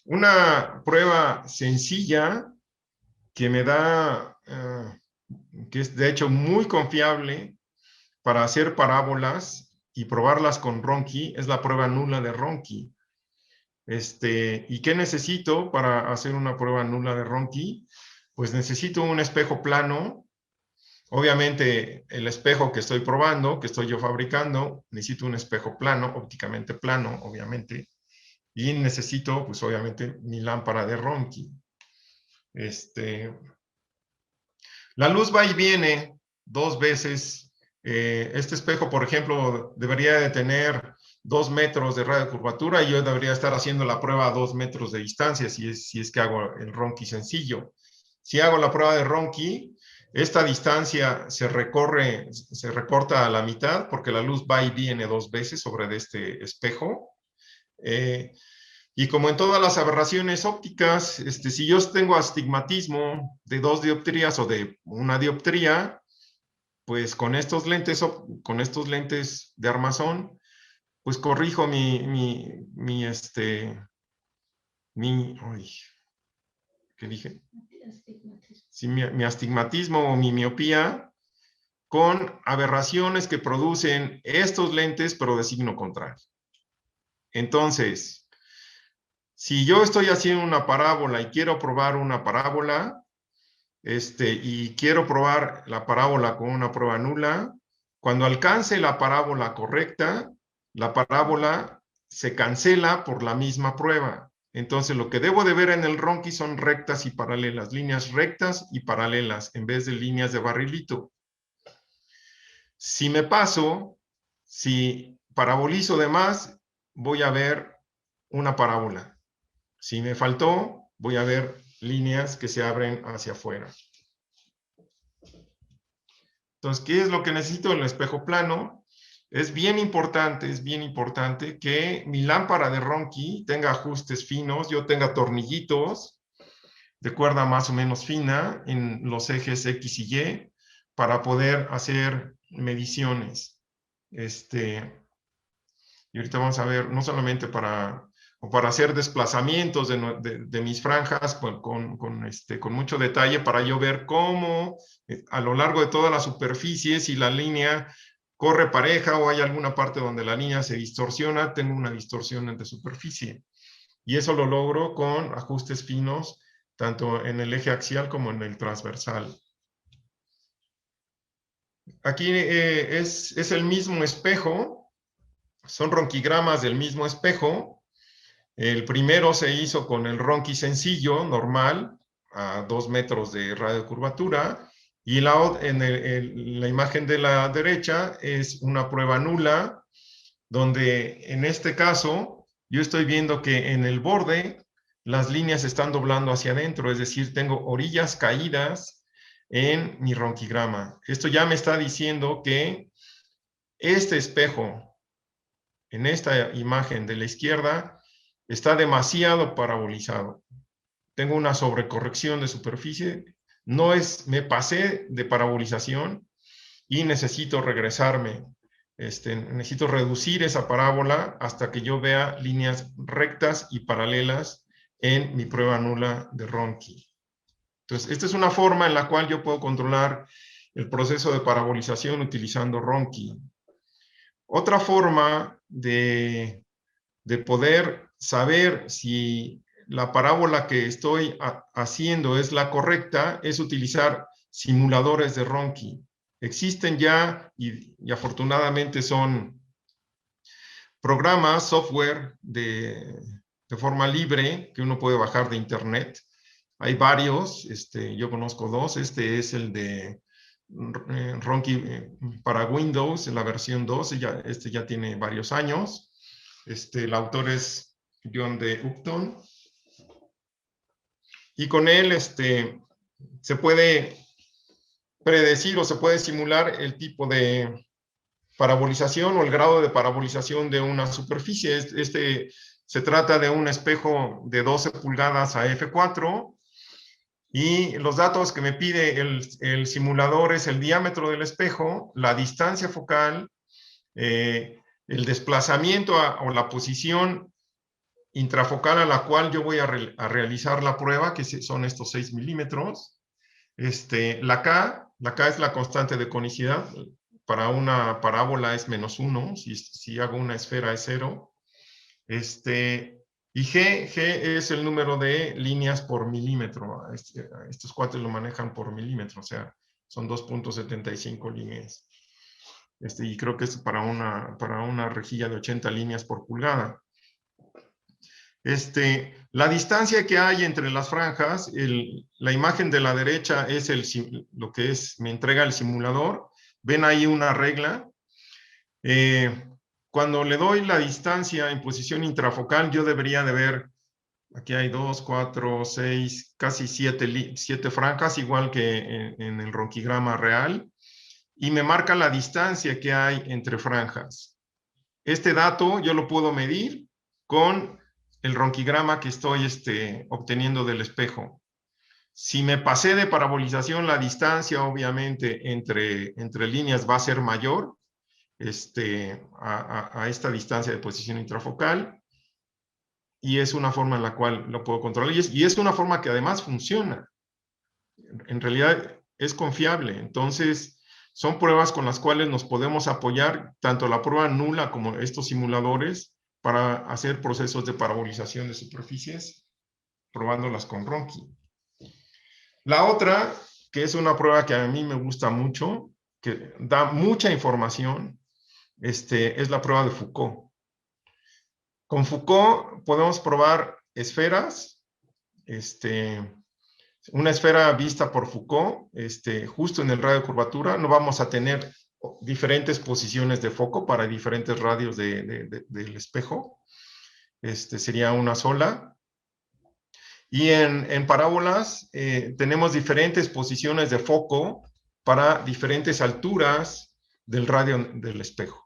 Una prueba sencilla que me da, que es de hecho muy confiable para hacer parábolas y probarlas con Ronchi, es la prueba nula de Ronchi. ¿Y qué necesito para hacer una prueba nula de Ronchi? Pues necesito un espejo plano. Obviamente, el espejo que estoy probando, que estoy yo fabricando, necesito un espejo plano, ópticamente plano, obviamente. Y necesito, pues obviamente, mi lámpara de Ronchi. La luz va y viene 2 veces. Este espejo, por ejemplo, debería de tener 2 metros de radio de curvatura y yo debería estar haciendo la prueba a 2 metros de distancia si es que hago el Ronchi sencillo. Si hago la prueba de Ronchi, esta distancia se recorta a la mitad porque la luz va y viene 2 veces sobre de este espejo. Y como en todas las aberraciones ópticas, si yo tengo astigmatismo de 2 dioptrías o de 1 dioptría, pues con estos lentes de armazón, pues corrijo ¿qué dije? Sí, mi astigmatismo o mi miopía con aberraciones que producen estos lentes, pero de signo contrario. Entonces, si yo estoy haciendo una parábola y quiero probar una parábola, y quiero probar la parábola con una prueba nula, cuando alcance la parábola correcta, la parábola se cancela por la misma prueba. Entonces, lo que debo de ver en el Ronchi son rectas y paralelas, líneas rectas y paralelas, en vez de líneas de barrilito. Si me paso, si parabolizo de más, voy a ver una parábola. Si me faltó, voy a ver líneas que se abren hacia afuera. Entonces, ¿qué es lo que necesito en el espejo plano? Es bien importante que mi lámpara de Ronchi tenga ajustes finos, yo tenga tornillitos de cuerda más o menos fina en los ejes X y Y para poder hacer mediciones. Y ahorita vamos a ver, no solamente para hacer desplazamientos de mis franjas con mucho detalle para yo ver cómo a lo largo de toda la superficie, si la línea corre pareja o hay alguna parte donde la línea se distorsiona, tengo una distorsión de superficie. Y eso lo logro con ajustes finos, tanto en el eje axial como en el transversal. Aquí es el mismo espejo, son ronquigramas del mismo espejo. El primero se hizo con el Ronchi sencillo, normal, a 2 metros de radio de curvatura, y en la imagen de la derecha es una prueba nula, donde en este caso yo estoy viendo que en el borde las líneas están doblando hacia adentro, es decir, tengo orillas caídas en mi ronquigrama. Esto ya me está diciendo que este espejo, en esta imagen de la izquierda, está demasiado parabolizado. Tengo una sobrecorrección de superficie. Me pasé de parabolización y necesito regresarme. Necesito reducir esa parábola hasta que yo vea líneas rectas y paralelas en mi prueba nula de Ronchi. Entonces, esta es una forma en la cual yo puedo controlar el proceso de parabolización utilizando Ronchi. Otra forma de poder saber si la parábola que estoy haciendo es la correcta es utilizar simuladores de Ronchi. Existen ya, y afortunadamente son programas, software de forma libre que uno puede bajar de internet. Hay varios, yo conozco dos. Este es el de Ronchi para Windows, en la versión 2, este ya tiene varios años. El autor es John D. Upton. Y con él se puede predecir o se puede simular el tipo de parabolización o el grado de parabolización de una superficie. Se trata de un espejo de 12 pulgadas a f4 y los datos que me pide el simulador es el diámetro del espejo, la distancia focal, el desplazamiento o la posición intrafocal a la cual yo voy a realizar la prueba, que son estos 6 milímetros. La K es la constante de conicidad. Para una parábola es -1, si hago una esfera es 0. Y G es el número de líneas por milímetro. Estos cuates lo manejan por milímetro, o sea, son 2.75 líneas. Y creo que es para una rejilla de 80 líneas por pulgada. La distancia que hay entre las franjas, la imagen de la derecha es lo que me entrega el simulador. Ven ahí una regla. Cuando le doy la distancia en posición intrafocal, yo debería de ver, aquí hay 2, 4, 6, casi 7 franjas, igual que en el ronquigrama real, y me marca la distancia que hay entre franjas. Este dato yo lo puedo medir con el ronquigrama que estoy obteniendo del espejo. Si me pasé de parabolización, la distancia obviamente entre líneas va a ser mayor a esta distancia de posición intrafocal, y es una forma en la cual lo puedo controlar, y es una forma que además funciona. En realidad es confiable. Entonces son pruebas con las cuales nos podemos apoyar, tanto la prueba nula como estos simuladores, para hacer procesos de parabolización de superficies, probándolas con Ronchi. La otra, que es una prueba que a mí me gusta mucho, que da mucha información, es la prueba de Foucault. Con Foucault podemos probar esferas, una esfera vista por Foucault, justo en el radio de curvatura. No vamos a tener diferentes posiciones de foco para diferentes radios del espejo. Sería una sola. Y en parábolas tenemos diferentes posiciones de foco para diferentes alturas del radio del espejo.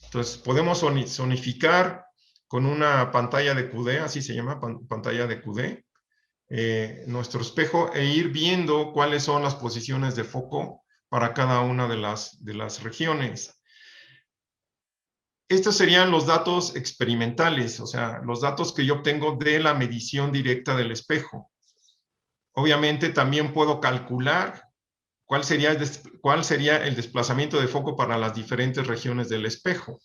Entonces podemos zonificar con una pantalla de QD, así se llama, pantalla de QD, nuestro espejo, e ir viendo cuáles son las posiciones de foco para cada una de las regiones. Estos serían los datos experimentales, o sea, los datos que yo obtengo de la medición directa del espejo. Obviamente también puedo calcular cuál sería el desplazamiento de foco para las diferentes regiones del espejo.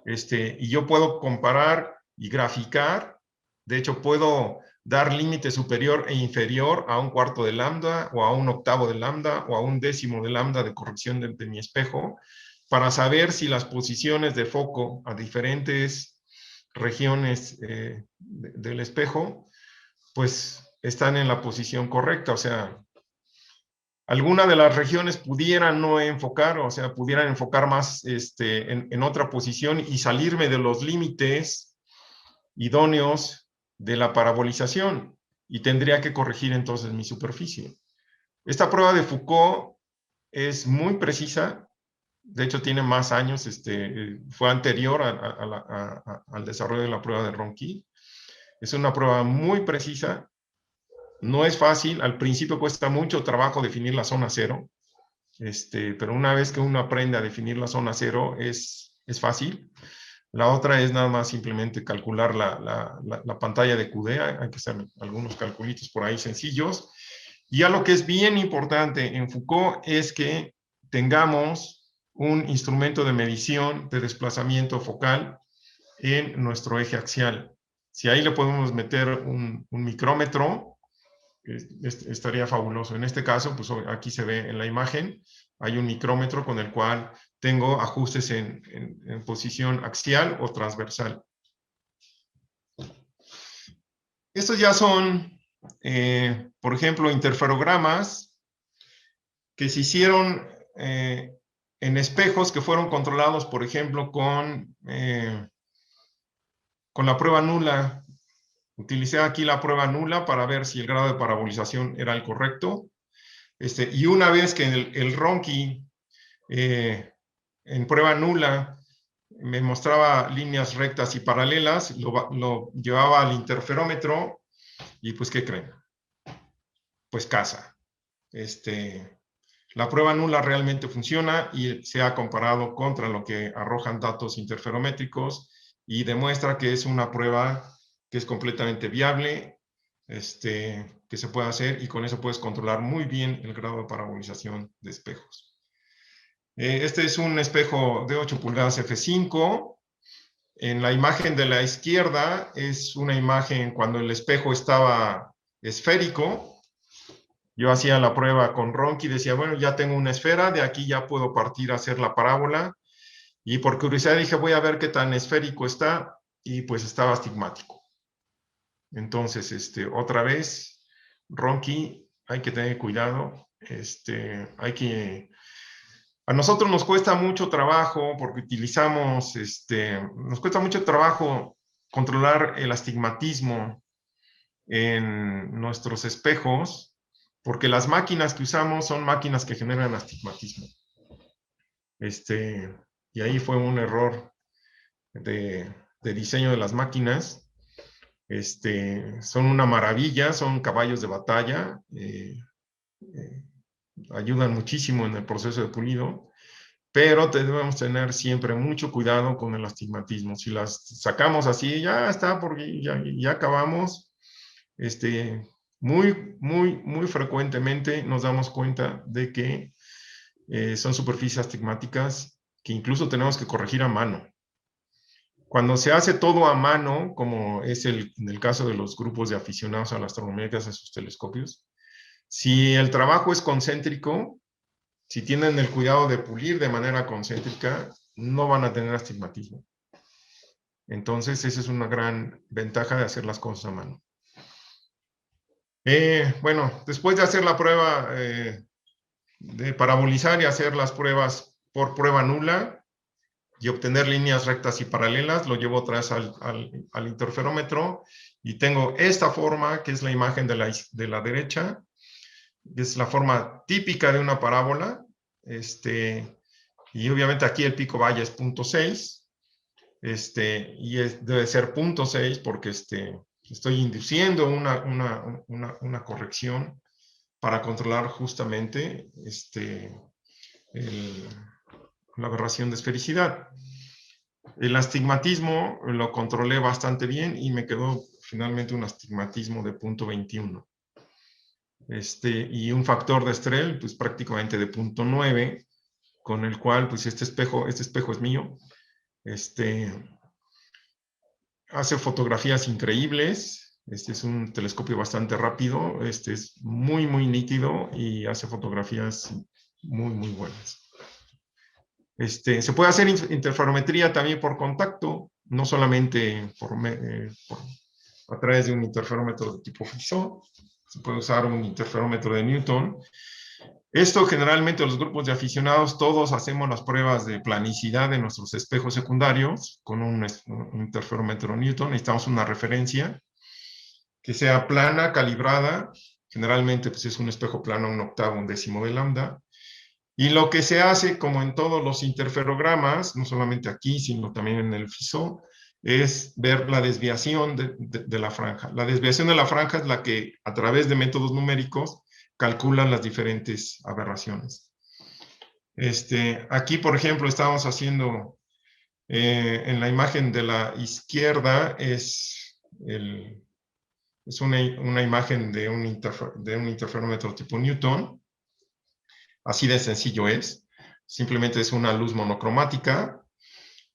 Y yo puedo comparar y graficar. De hecho, puedo dar límite superior e inferior a 1/4 de lambda, o a 1/8 de lambda, o a 1/10 de lambda de corrección de mi espejo, para saber si las posiciones de foco a diferentes regiones del espejo, pues están en la posición correcta. O sea, alguna de las regiones pudieran no enfocar, o sea, pudieran enfocar más en otra posición y salirme de los límites idóneos de la parabolización, y tendría que corregir entonces mi superficie. Esta prueba de Foucault es muy precisa. De hecho, tiene más años, fue anterior al desarrollo de la prueba de Ronchi. Es una prueba muy precisa. No es fácil, al principio cuesta mucho trabajo definir la zona cero. Pero una vez que uno aprende a definir la zona cero, es fácil. La otra es nada más simplemente calcular la pantalla de QD. Hay que hacer algunos calculitos por ahí sencillos. Y ya lo que es bien importante en Foucault es que tengamos un instrumento de medición de desplazamiento focal en nuestro eje axial. Si ahí le podemos meter un micrómetro, estaría fabuloso. En este caso, pues aquí se ve en la imagen, hay un micrómetro con el cual tengo ajustes en posición axial o transversal. Estos ya son, por ejemplo, interferogramas que se hicieron en espejos que fueron controlados, por ejemplo, con la prueba nula. Utilicé aquí la prueba nula para ver si el grado de parabolización era el correcto. Y una vez que el Ronchi en prueba nula me mostraba líneas rectas y paralelas, lo llevaba al interferómetro y pues, ¿qué creen? Pues casa. La prueba nula realmente funciona y se ha comparado contra lo que arrojan datos interferométricos y demuestra que es una prueba que es completamente viable, que se puede hacer, y con eso puedes controlar muy bien el grado de parabolización de espejos. Este es un espejo de 8 pulgadas f5. En la imagen de la izquierda es una imagen cuando el espejo estaba esférico. Yo hacía la prueba con Ronchi y decía, bueno, ya tengo una esfera, de aquí ya puedo partir a hacer la parábola. Y por curiosidad dije, voy a ver qué tan esférico está, y pues estaba astigmático. Entonces, otra vez, Ronchi, hay que tener cuidado. A nosotros nos cuesta mucho trabajo porque utilizamos, nos cuesta mucho trabajo controlar el astigmatismo en nuestros espejos, porque las máquinas que usamos son máquinas que generan astigmatismo. Y ahí fue un error de diseño de las máquinas. Son una maravilla, son caballos de batalla, ayudan muchísimo en el proceso de pulido, pero debemos tener siempre mucho cuidado con el astigmatismo. Si las sacamos así, ya está, porque ya acabamos. Muy frecuentemente nos damos cuenta de que son superficies astigmáticas que incluso tenemos que corregir a mano. Cuando se hace todo a mano, como es en el caso de los grupos de aficionados a la astronomía que hacen sus telescopios, si el trabajo es concéntrico, si tienen el cuidado de pulir de manera concéntrica, no van a tener astigmatismo. Entonces, esa es una gran ventaja de hacer las cosas a mano. Bueno, después de hacer la prueba de parabolizar y hacer las pruebas por prueba nula y obtener líneas rectas y paralelas, lo llevo otra vez al interferómetro y tengo esta forma, que es la imagen de la derecha, que es la forma típica de una parábola. Y obviamente aquí el pico valle es 0.6, y debe ser 0.6 porque estoy induciendo una corrección para controlar justamente la aberración de esfericidad. El astigmatismo lo controlé bastante bien y me quedó finalmente un astigmatismo de 0.21. Y un factor de Estrel, pues prácticamente de 0.9, con el cual, pues este espejo es mío. Hace fotografías increíbles. Este es un telescopio bastante rápido. Es muy nítido y hace fotografías muy buenas. Se puede hacer interferometría también por contacto, no solamente a través de un interferómetro de tipo Fizeau. Se puede usar un interferómetro de Newton. Esto generalmente los grupos de aficionados, todos hacemos las pruebas de planicidad de nuestros espejos secundarios con un interferómetro Newton. Necesitamos una referencia que sea plana, calibrada. Generalmente pues es un espejo plano, 1/8, 1/10 de lambda. Y lo que se hace, como en todos los interferogramas, no solamente aquí, sino también en el Fizeau, es ver la desviación de la franja. La desviación de la franja es la que, a través de métodos numéricos, calculan las diferentes aberraciones. Aquí, por ejemplo, estamos haciendo, en la imagen de la izquierda es una imagen de un interferómetro tipo Newton. Así de sencillo es. Simplemente es una luz monocromática.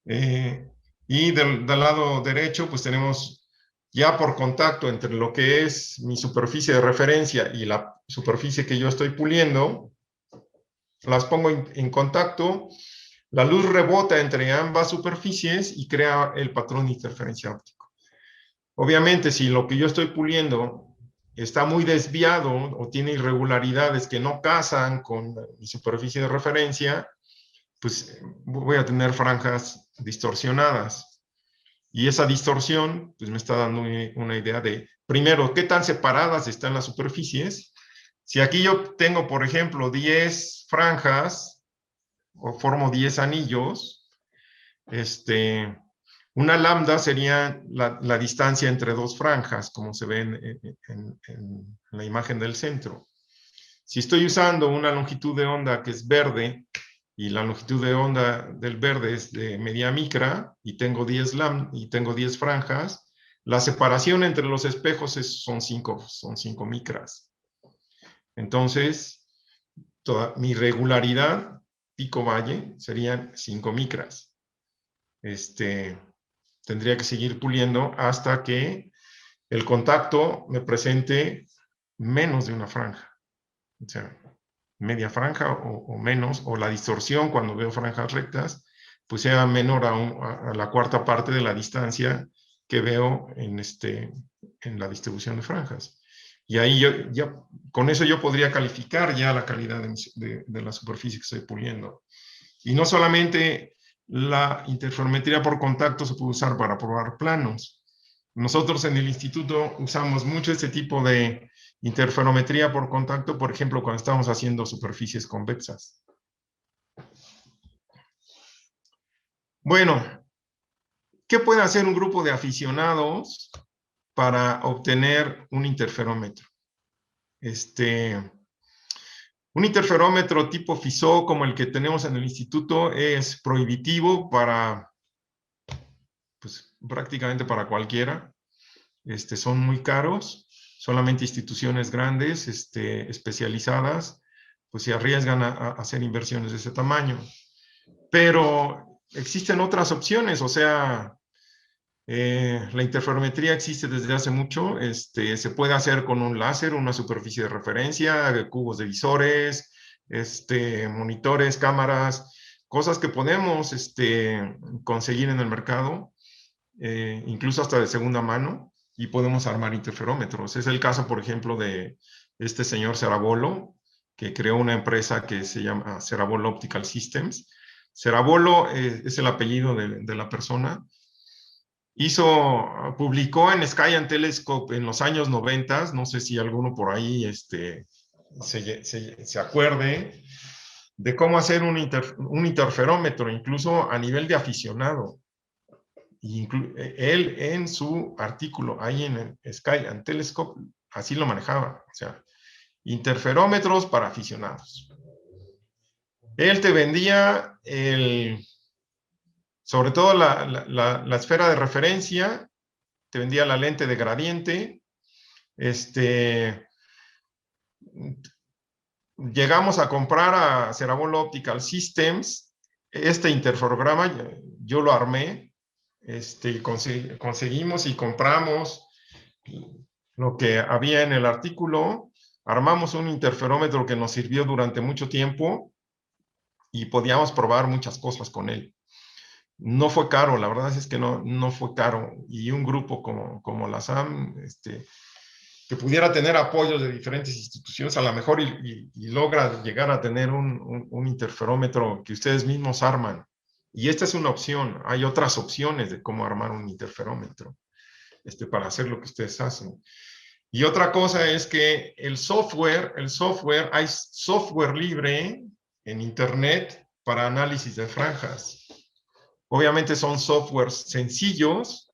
Y del lado derecho, pues tenemos ya por contacto entre lo que es mi superficie de referencia y la superficie que yo estoy puliendo, las pongo en contacto, la luz rebota entre ambas superficies y crea el patrón de interferencia óptica. Obviamente, si lo que yo estoy puliendo está muy desviado o tiene irregularidades que no casan con mi superficie de referencia, pues voy a tener franjas distorsionadas. Y esa distorsión, pues me está dando una idea de, primero, qué tan separadas están las superficies. Si aquí yo tengo, por ejemplo, 10 franjas, o formo 10 anillos, una lambda sería la distancia entre dos franjas, como se ve en la imagen del centro. Si estoy usando una longitud de onda que es verde, y la longitud de onda del verde es de media micra, y tengo 10 franjas, la separación entre los espejos son 5 micras. Entonces, mi regularidad pico-valle serían 5 micras. Tendría que seguir puliendo hasta que el contacto me presente menos de una franja. O sea, media franja o menos, o la distorsión cuando veo franjas rectas, pues sea menor a la cuarta parte de la distancia que veo en la distribución de franjas. Y ahí con eso yo podría calificar ya la calidad de la superficie que estoy puliendo. Y no solamente la interferometría por contacto se puede usar para probar planos. Nosotros en el instituto usamos mucho este tipo de interferometría por contacto, por ejemplo, cuando estamos haciendo superficies convexas. Bueno, ¿qué puede hacer un grupo de aficionados para obtener un interferómetro? Un interferómetro tipo FISO como el que tenemos en el instituto es prohibitivo para, pues, prácticamente para cualquiera. Son muy caros, solamente instituciones grandes, especializadas, pues se arriesgan a hacer inversiones de ese tamaño. Pero existen otras opciones, o sea, la interferometría existe desde hace mucho, se puede hacer con un láser, una superficie de referencia, cubos de visores, monitores, cámaras, cosas que podemos conseguir en el mercado, incluso hasta de segunda mano, y podemos armar interferómetros. Es el caso, por ejemplo, de este señor Cerabolo, que creó una empresa que se llama Cerabolo Optical Systems. Cerabolo es el apellido de la persona. Publicó en Sky and Telescope en los años 90, no sé si alguno por ahí se acuerde, de cómo hacer un interferómetro, incluso a nivel de aficionado. Él en su artículo ahí en el Sky and Telescope así lo manejaba, o sea, interferómetros para aficionados. Él te vendía sobre todo la esfera de referencia, te vendía la lente de gradiente, llegamos a comprar a Cerabolo Optical Systems este interferograma, yo lo armé, conseguimos y compramos lo que había en el artículo, armamos un interferómetro que nos sirvió durante mucho tiempo y podíamos probar muchas cosas con él. No fue caro, la verdad es que no fue caro, y un grupo como la SAM, que pudiera tener apoyos de diferentes instituciones, a lo mejor y logra llegar a tener un interferómetro que ustedes mismos arman. Y esta es una opción. Hay otras opciones de cómo armar un interferómetro para hacer lo que ustedes hacen. Y otra cosa es que hay software libre en Internet para análisis de franjas. Obviamente son softwares sencillos,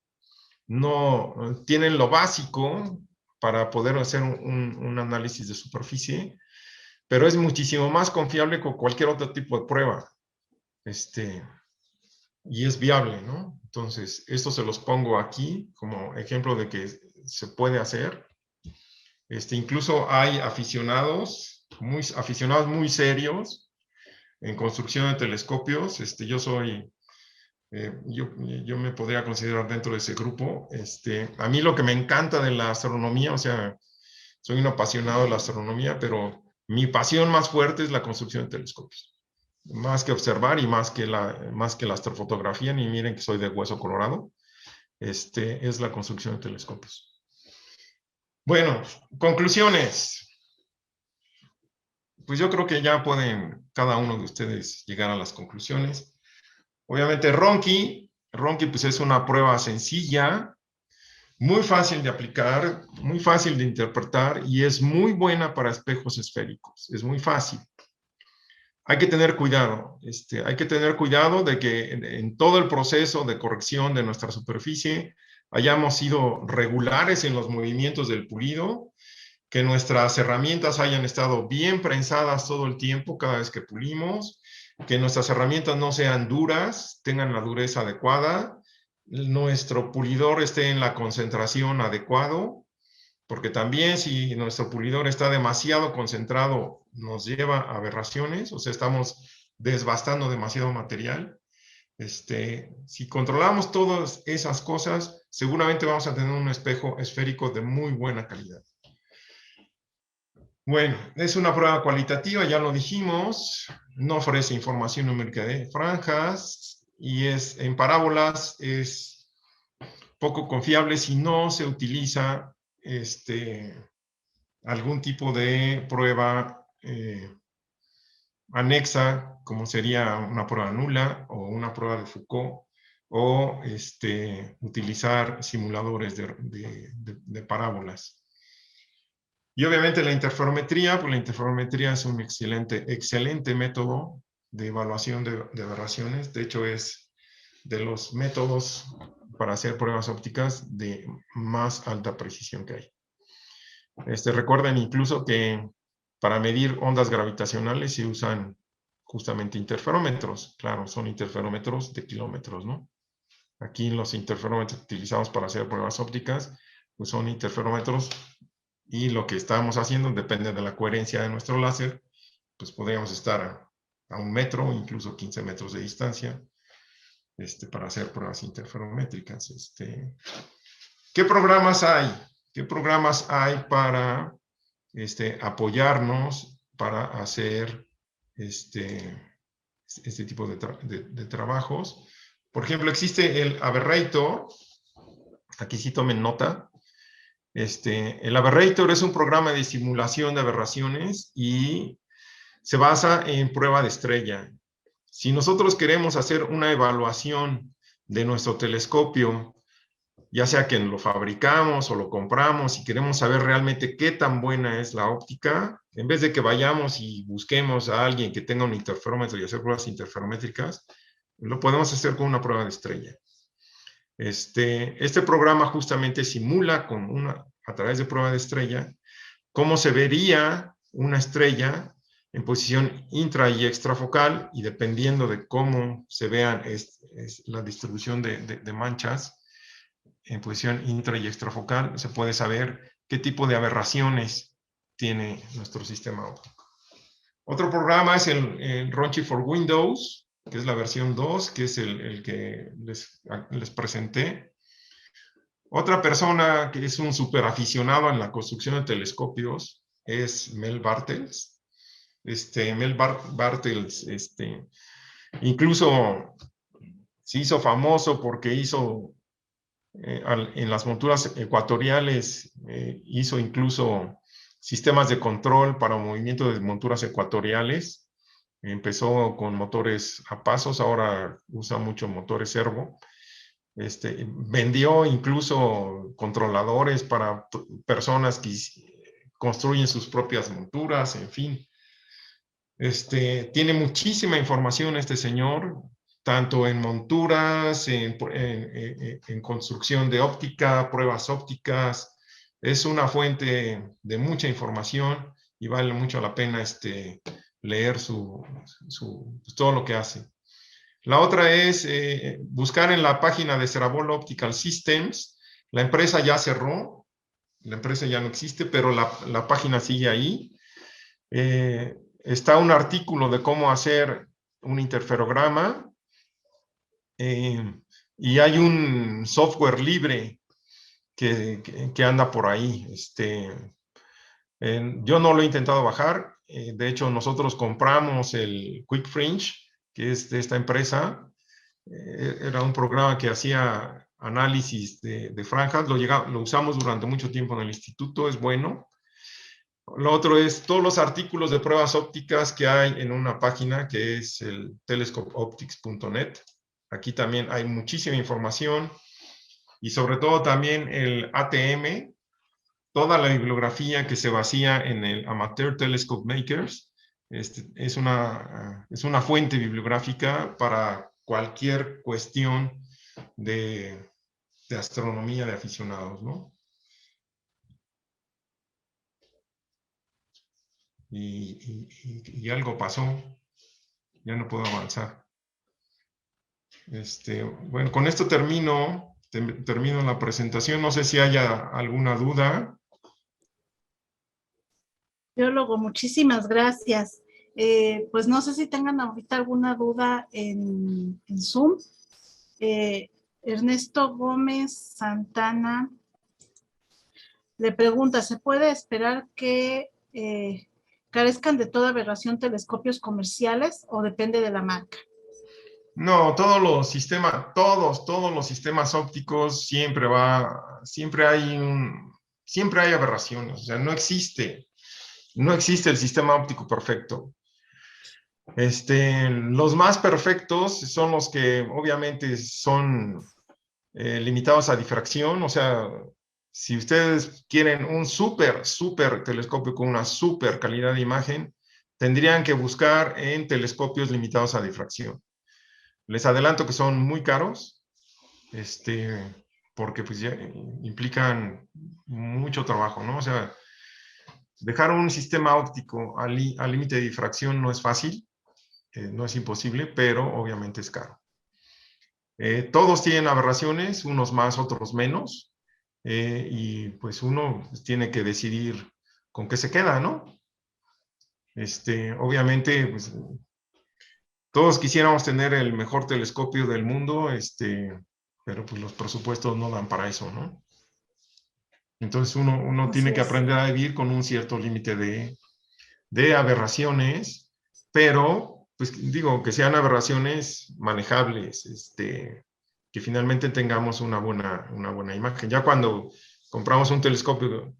no tienen lo básico para poder hacer un análisis de superficie, pero es muchísimo más confiable que cualquier otro tipo de prueba. Y es viable, ¿no? Entonces, esto se los pongo aquí como ejemplo de que se puede hacer. Incluso hay aficionados muy serios en construcción de telescopios. Yo me podría considerar dentro de ese grupo. A mí lo que me encanta de la astronomía, o sea, soy un apasionado de la astronomía, pero mi pasión más fuerte es la construcción de telescopios. Más que observar y más que la astrofotografía, ni miren que soy de hueso colorado, es la construcción de telescopios. Bueno, conclusiones. Pues yo creo que ya pueden cada uno de ustedes llegar a las conclusiones. Obviamente Ronchi pues es una prueba sencilla, muy fácil de aplicar, muy fácil de interpretar y es muy buena para espejos esféricos. Es muy fácil. Hay que tener cuidado. Hay que tener cuidado de que en todo el proceso de corrección de nuestra superficie hayamos sido regulares en los movimientos del pulido, que nuestras herramientas hayan estado bien prensadas todo el tiempo cada vez que pulimos, que nuestras herramientas no sean duras, tengan la dureza adecuada, nuestro pulidor esté en la concentración adecuado, porque también si nuestro pulidor está demasiado concentrado nos lleva a aberraciones, o sea, estamos desbastando demasiado material. Si controlamos todas esas cosas, seguramente vamos a tener un espejo esférico de muy buena calidad. Bueno, es una prueba cualitativa, ya lo dijimos, no ofrece información numérica de franjas y en parábolas es poco confiable si no se utiliza algún tipo de prueba anexa, como sería una prueba nula o una prueba de Foucault, o utilizar simuladores de parábolas. Y obviamente la interferometría, pues la interferometría es un excelente método de evaluación de aberraciones. De hecho, es de los métodos para hacer pruebas ópticas de más alta precisión que hay. Recuerden incluso que para medir ondas gravitacionales se usan justamente interferómetros. Claro, son interferómetros de kilómetros, ¿no? Aquí los interferómetros que utilizamos para hacer pruebas ópticas, pues son interferómetros y lo que estamos haciendo depende de la coherencia de nuestro láser, pues podríamos estar a 1 metro, incluso 15 metros de distancia, para hacer pruebas interferométricas. ¿Qué programas hay? ¿Qué programas hay para apoyarnos para hacer este tipo de trabajos? Por ejemplo, existe el Aberrator. Aquí sí tomen nota. El Aberrator es un programa de simulación de aberraciones y se basa en prueba de estrella. Si nosotros queremos hacer una evaluación de nuestro telescopio, ya sea que lo fabricamos o lo compramos y queremos saber realmente qué tan buena es la óptica, en vez de que vayamos y busquemos a alguien que tenga un interferómetro y hacer pruebas interferométricas, lo podemos hacer con una prueba de estrella. Este programa justamente simula a través de prueba de estrella cómo se vería una estrella en posición intra y extrafocal, y dependiendo de cómo se vean la distribución de manchas en posición intra y extrafocal, se puede saber qué tipo de aberraciones tiene nuestro sistema óptico. Otro programa es el Ronchi for Windows, que es la versión 2, que es el que les presenté. Otra persona que es un súper aficionado en la construcción de telescopios es Mel Bartels. Mel Bartels incluso se hizo famoso porque hizo en las monturas ecuatoriales, hizo incluso sistemas de control para movimiento de monturas ecuatoriales. Empezó con motores a pasos, ahora usa mucho motores servo. Vendió incluso controladores para personas que construyen sus propias monturas, en fin. Tiene muchísima información este señor, tanto en monturas, en construcción de óptica, pruebas ópticas. Es una fuente de mucha información y vale mucho la pena leer pues, todo lo que hace. La otra es buscar en la página de Serabol Optical Systems. La empresa ya cerró, la empresa ya no existe, pero la página sigue ahí. Está un artículo de cómo hacer un interferograma y hay un software libre que anda por ahí. Yo no lo he intentado bajar. De hecho, nosotros compramos el Quick Fringe, que es de esta empresa. Era un programa que hacía análisis de franjas. Lo usamos durante mucho tiempo en el instituto. Es bueno. Lo otro es todos los artículos de pruebas ópticas que hay en una página que es el telescopeoptics.net. Aquí también hay muchísima información y sobre todo también el ATM, toda la bibliografía que se vacía en el Amateur Telescope Makers. Es una fuente bibliográfica para cualquier cuestión de astronomía de aficionados, ¿no? Y algo pasó, ya no puedo avanzar. Bueno, con esto termino la presentación. No sé si haya alguna duda. Biólogo, muchísimas gracias. Pues no sé si tengan ahorita alguna duda en Zoom. Ernesto Gómez Santana le pregunta, ¿se puede esperar que carezcan de toda aberración telescopios comerciales o depende de la marca? No, todos los sistemas ópticos siempre hay aberraciones. O sea, no existe el sistema óptico perfecto. Los más perfectos son los que obviamente son limitados a difracción. O sea, si ustedes quieren un súper telescopio con una súper calidad de imagen, tendrían que buscar en telescopios limitados a difracción. Les adelanto que son muy caros, porque pues ya implican mucho trabajo, ¿no? O sea, dejar un sistema óptico al límite de difracción no es fácil, no es imposible, pero obviamente es caro. Todos tienen aberraciones, unos más, otros menos, y pues uno tiene que decidir con qué se queda, ¿no? Obviamente, pues, todos quisiéramos tener el mejor telescopio del mundo, pero pues los presupuestos no dan para eso, ¿no? Entonces uno tiene que aprender a vivir con un cierto límite de aberraciones, pero, pues digo, que sean aberraciones manejables, que finalmente tengamos una buena imagen. Ya cuando compramos un telescopio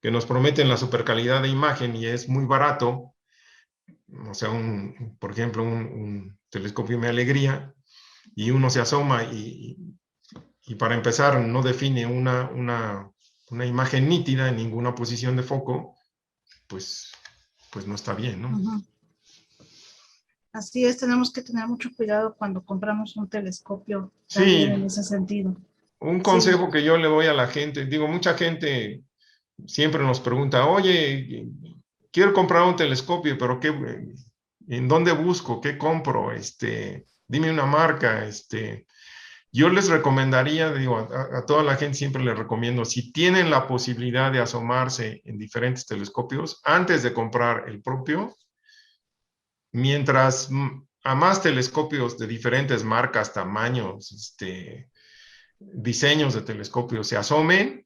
que nos prometen la supercalidad de imagen y es muy barato, o sea, por ejemplo, un telescopio Me Alegría, y uno se asoma y para empezar no define una imagen nítida en ninguna posición de foco, pues no está bien, ¿no? Uh-huh. Así es, tenemos que tener mucho cuidado cuando compramos un telescopio también en ese sentido. Un consejo que yo le doy a la gente, digo, mucha gente siempre nos pregunta, oye, quiero comprar un telescopio, pero ¿en dónde busco? ¿Qué compro? Dime una marca. Yo les recomendaría, digo, a toda la gente siempre les recomiendo, si tienen la posibilidad de asomarse en diferentes telescopios, antes de comprar el propio, mientras a más telescopios de diferentes marcas, tamaños, diseños de telescopios se asomen,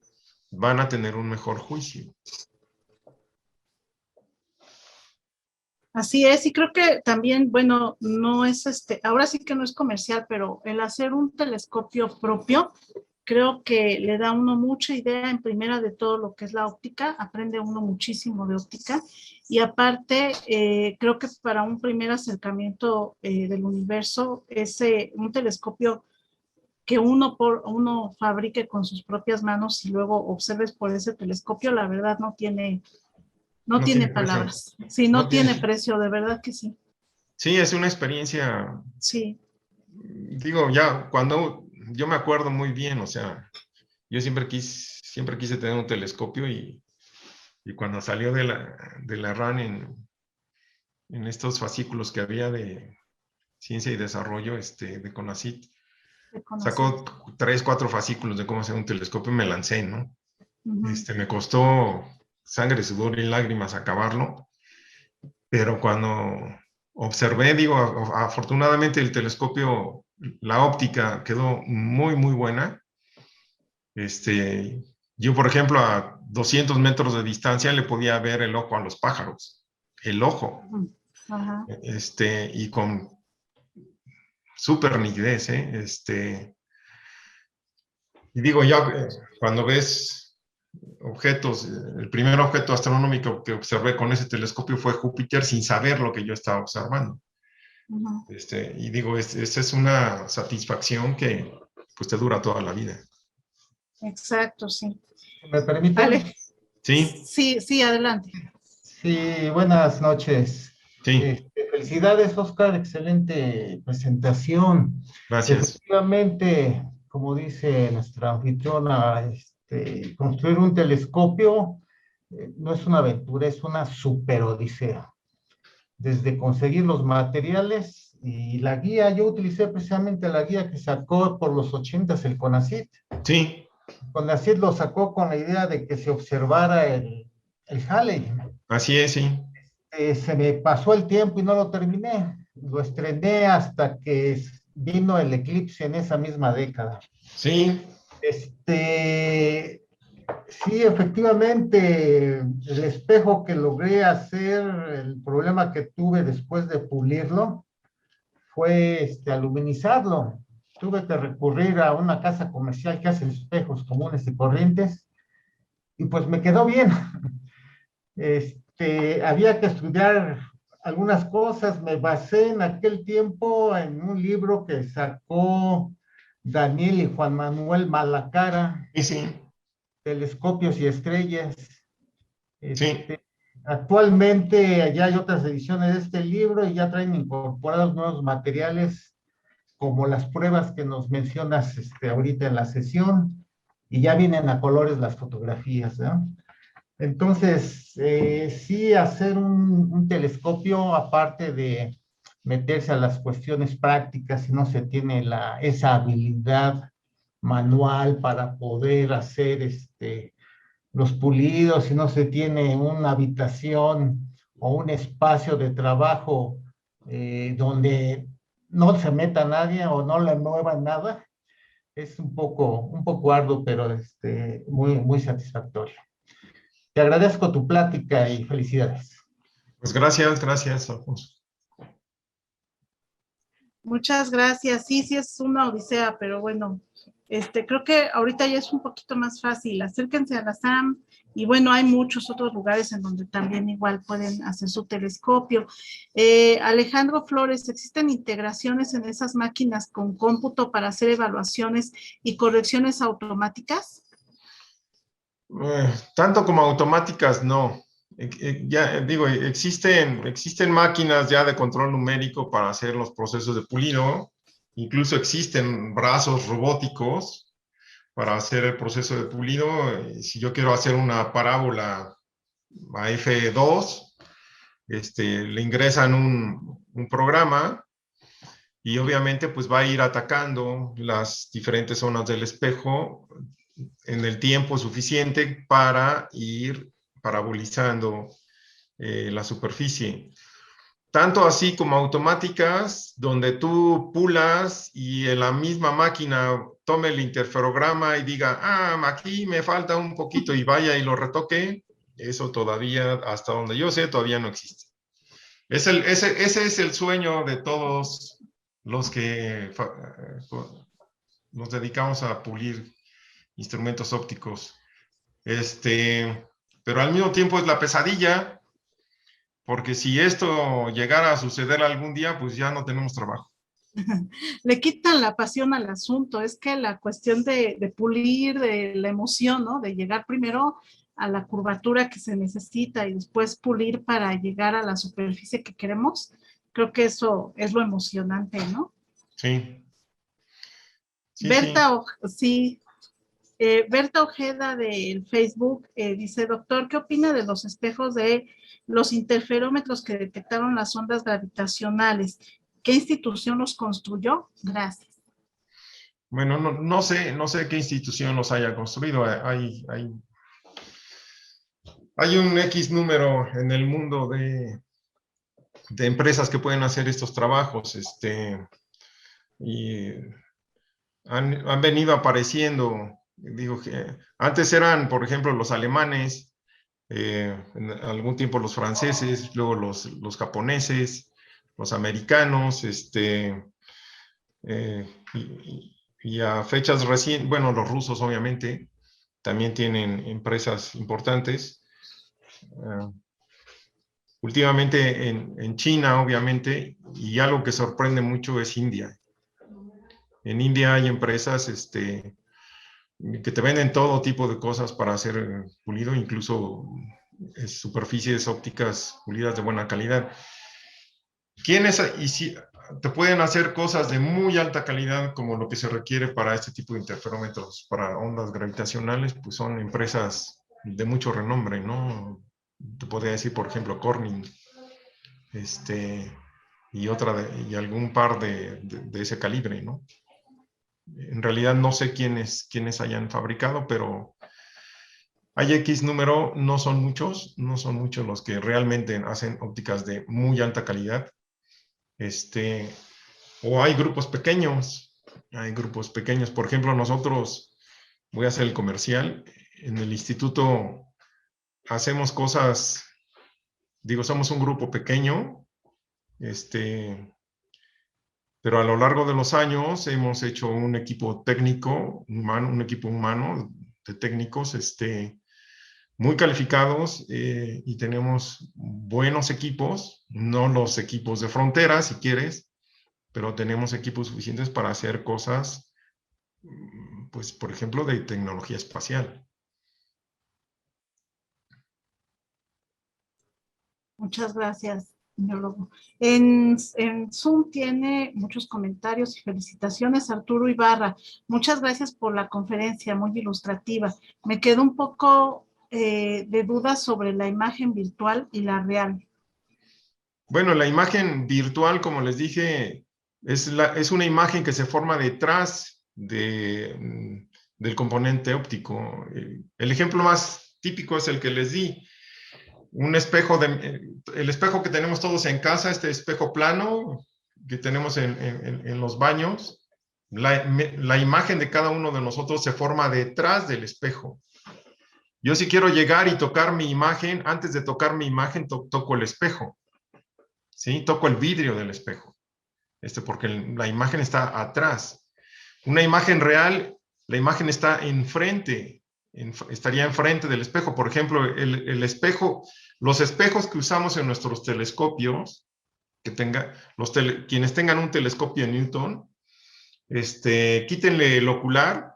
van a tener un mejor juicio. Así es, y creo que también, bueno, no es ahora sí que no es comercial, pero el hacer un telescopio propio, creo que le da a uno mucha idea en primera de todo lo que es la óptica, aprende uno muchísimo de óptica, y aparte, creo que para un primer acercamiento del universo, un telescopio que uno fabrique con sus propias manos y luego observes por ese telescopio, la verdad no tiene palabras. Sí, no tiene precio, de verdad que sí. Sí, es una experiencia. Sí. Digo, ya cuando yo me acuerdo muy bien, o sea, yo siempre quise tener un telescopio y Y cuando salió de la RAN en estos fascículos que había de ciencia y desarrollo de CONACYT, de conocer. sacó 3, 4 fascículos de cómo hacer un telescopio y me lancé, ¿no? Ujú. Me costó sangre, sudor y lágrimas acabarlo, pero cuando observé, digo, afortunadamente el telescopio, la óptica quedó muy, muy buena. Yo, por ejemplo, a 200 metros de distancia le podía ver el ojo a los pájaros, el ojo, Ujú. Ajá. y con súper nitidez, ¿eh? Y digo, ya cuando ves objetos, el primer objeto astronómico que observé con ese telescopio fue Júpiter sin saber lo que yo estaba observando. Ujú. Y digo, esa es una satisfacción que pues te dura toda la vida. Exacto, sí. ¿Me permiten? Ale, Sí, sí, sí, adelante. Sí, buenas noches. sí, Felicidades, Oscar, excelente presentación. gracias. Efectivamente, como dice nuestra anfitriona, construir un telescopio no es una aventura, es una super odisea. Desde conseguir los materiales y la guía, yo utilicé precisamente la guía que sacó por los 80s el CONACYT. Sí, CONACYT lo sacó con la idea de que se observara el Halley. así es, sí. Se me pasó el tiempo y no lo terminé. Lo estrené hasta que vino el eclipse en esa misma década. Sí, Sí, efectivamente, el espejo que logré hacer, el problema que tuve después de pulirlo fue aluminizarlo. Tuve que recurrir a una casa comercial que hace espejos comunes y corrientes y pues me quedó bien. Había que estudiar algunas cosas. Me basé en aquel tiempo en un libro que sacó Daniel y Juan Manuel Malacara, sí, sí, Telescopios y Estrellas. sí. Este, Actualmente ya hay otras ediciones de este libro y ya traen incorporados nuevos materiales como las pruebas que nos mencionas ahorita en la sesión y ya vienen a colores las fotografías, ¿no? Entonces, sí, hacer un telescopio, aparte de meterse a las cuestiones prácticas, si no se tiene esa habilidad manual para poder hacer los pulidos, si no se tiene una habitación o un espacio de trabajo donde no se meta nadie o no le mueva nada, es un poco arduo, pero muy, muy satisfactorio. Te agradezco tu plática y felicidades. Pues gracias, gracias, Alfonso. Muchas gracias. Sí, sí es una odisea, pero bueno, creo que ahorita ya es un poquito más fácil. Acérquense a la SAM y bueno, hay muchos otros lugares en donde también igual pueden hacer su telescopio. Alejandro Flores, ¿existen integraciones en esas máquinas con cómputo para hacer evaluaciones y correcciones automáticas? Tanto como automáticas, no. Ya digo, existen máquinas ya de control numérico para hacer los procesos de pulido. Incluso existen brazos robóticos para hacer el proceso de pulido. Si yo quiero hacer una parábola a F2, le ingresan un programa y obviamente pues va a ir atacando las diferentes zonas del espejo en el tiempo suficiente para ir parabolizando la superficie. Tanto así como automáticas, donde tú pulas y en la misma máquina tome el interferograma y diga, aquí me falta un poquito y vaya y lo retoque, eso todavía, hasta donde yo sé, todavía no existe. Ese es el sueño de todos los que nos dedicamos a pulir instrumentos ópticos. Pero al mismo tiempo es la pesadilla, porque si esto llegara a suceder algún día, pues ya no tenemos trabajo. Le quitan la pasión al asunto. Es que la cuestión de pulir, de la emoción, ¿no? De llegar primero a la curvatura que se necesita y después pulir para llegar a la superficie que queremos, creo que eso es lo emocionante, ¿no? Sí, sí, sí. Berta, sí. Berta Ojeda del Facebook dice, doctor, ¿qué opina de los espejos de los interferómetros que detectaron las ondas gravitacionales? ¿Qué institución los construyó? Gracias. Bueno, no sé qué institución los haya construido. Hay un X número en el mundo de empresas que pueden hacer estos trabajos, y han venido apareciendo. Digo que antes eran, por ejemplo, los alemanes, en algún tiempo los franceses, luego los japoneses, los americanos, y a fechas recientes, bueno, los rusos obviamente también tienen empresas importantes. Últimamente en China, obviamente, y algo que sorprende mucho es India. En India hay empresas que te venden todo tipo de cosas para hacer pulido, incluso superficies ópticas pulidas de buena calidad. Y si te pueden hacer cosas de muy alta calidad, como lo que se requiere para este tipo de interferómetros, para ondas gravitacionales, pues son empresas de mucho renombre, ¿no? Te podría decir, por ejemplo, Corning, y algún par de ese calibre, ¿no? En realidad no sé quiénes hayan fabricado, pero hay X número, no son muchos los que realmente hacen ópticas de muy alta calidad. O hay grupos pequeños, por ejemplo, nosotros, voy a hacer el comercial, en el instituto hacemos cosas, digo, somos un grupo pequeño, pero a lo largo de los años hemos hecho un equipo técnico, un equipo humano de técnicos, muy calificados, y tenemos buenos equipos, no los equipos de frontera, si quieres, pero tenemos equipos suficientes para hacer cosas, pues, por ejemplo, de tecnología espacial. Muchas gracias, biólogo. En Zoom tiene muchos comentarios y felicitaciones, Arturo Ibarra. Muchas gracias por la conferencia, muy ilustrativa. Me quedó un poco de dudas sobre la imagen virtual y la real. Bueno, la imagen virtual, como les dije, es una imagen que se forma detrás del componente óptico. El ejemplo más típico es el que les di. Un espejo, el espejo que tenemos todos en casa, este espejo plano que tenemos en los baños, la imagen de cada uno de nosotros se forma detrás del espejo. Yo, si quiero llegar y tocar mi imagen, antes de tocar mi imagen, toco el espejo. ¿Sí? Toco el vidrio del espejo, porque la imagen está atrás. Una imagen real, la imagen está enfrente, estaría enfrente del espejo. Por ejemplo, el espejo, los espejos que usamos en nuestros telescopios, quienes tengan un telescopio Newton, quítenle el ocular,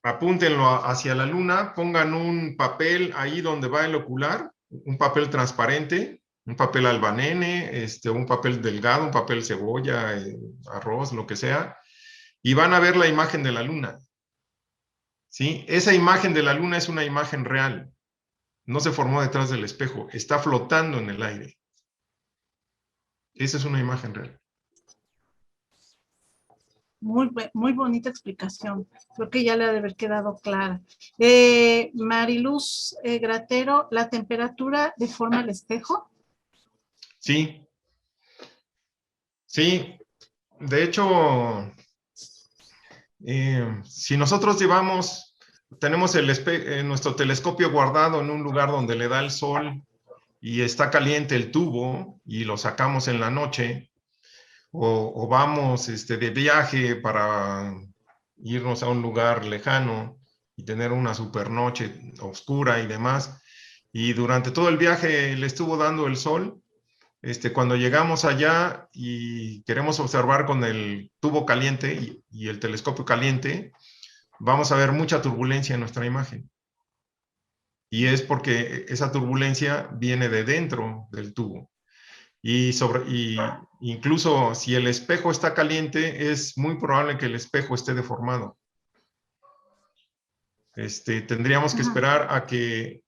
apúntenlo hacia la luna, pongan un papel ahí donde va el ocular, un papel transparente, un papel albanene, un papel delgado, un papel cebolla, arroz, lo que sea, y van a ver la imagen de la luna. ¿Sí? Esa imagen de la luna es una imagen real. No se formó detrás del espejo, está flotando en el aire. Esa es una imagen real. Muy bonita explicación. Creo que ya le ha de haber quedado clara. Mariluz Gratero, ¿la temperatura deforma el espejo? Sí. Sí. De hecho, si nosotros tenemos nuestro telescopio guardado en un lugar donde le da el sol y está caliente el tubo y lo sacamos en la noche, o vamos de viaje para irnos a un lugar lejano y tener una super noche oscura y demás, y durante todo el viaje le estuvo dando el sol, cuando llegamos allá y queremos observar con el tubo caliente y el telescopio caliente, vamos a ver mucha turbulencia en nuestra imagen. Y es porque esa turbulencia viene de dentro del tubo. Y incluso si el espejo está caliente, es muy probable que el espejo esté deformado. Tendríamos que esperar a que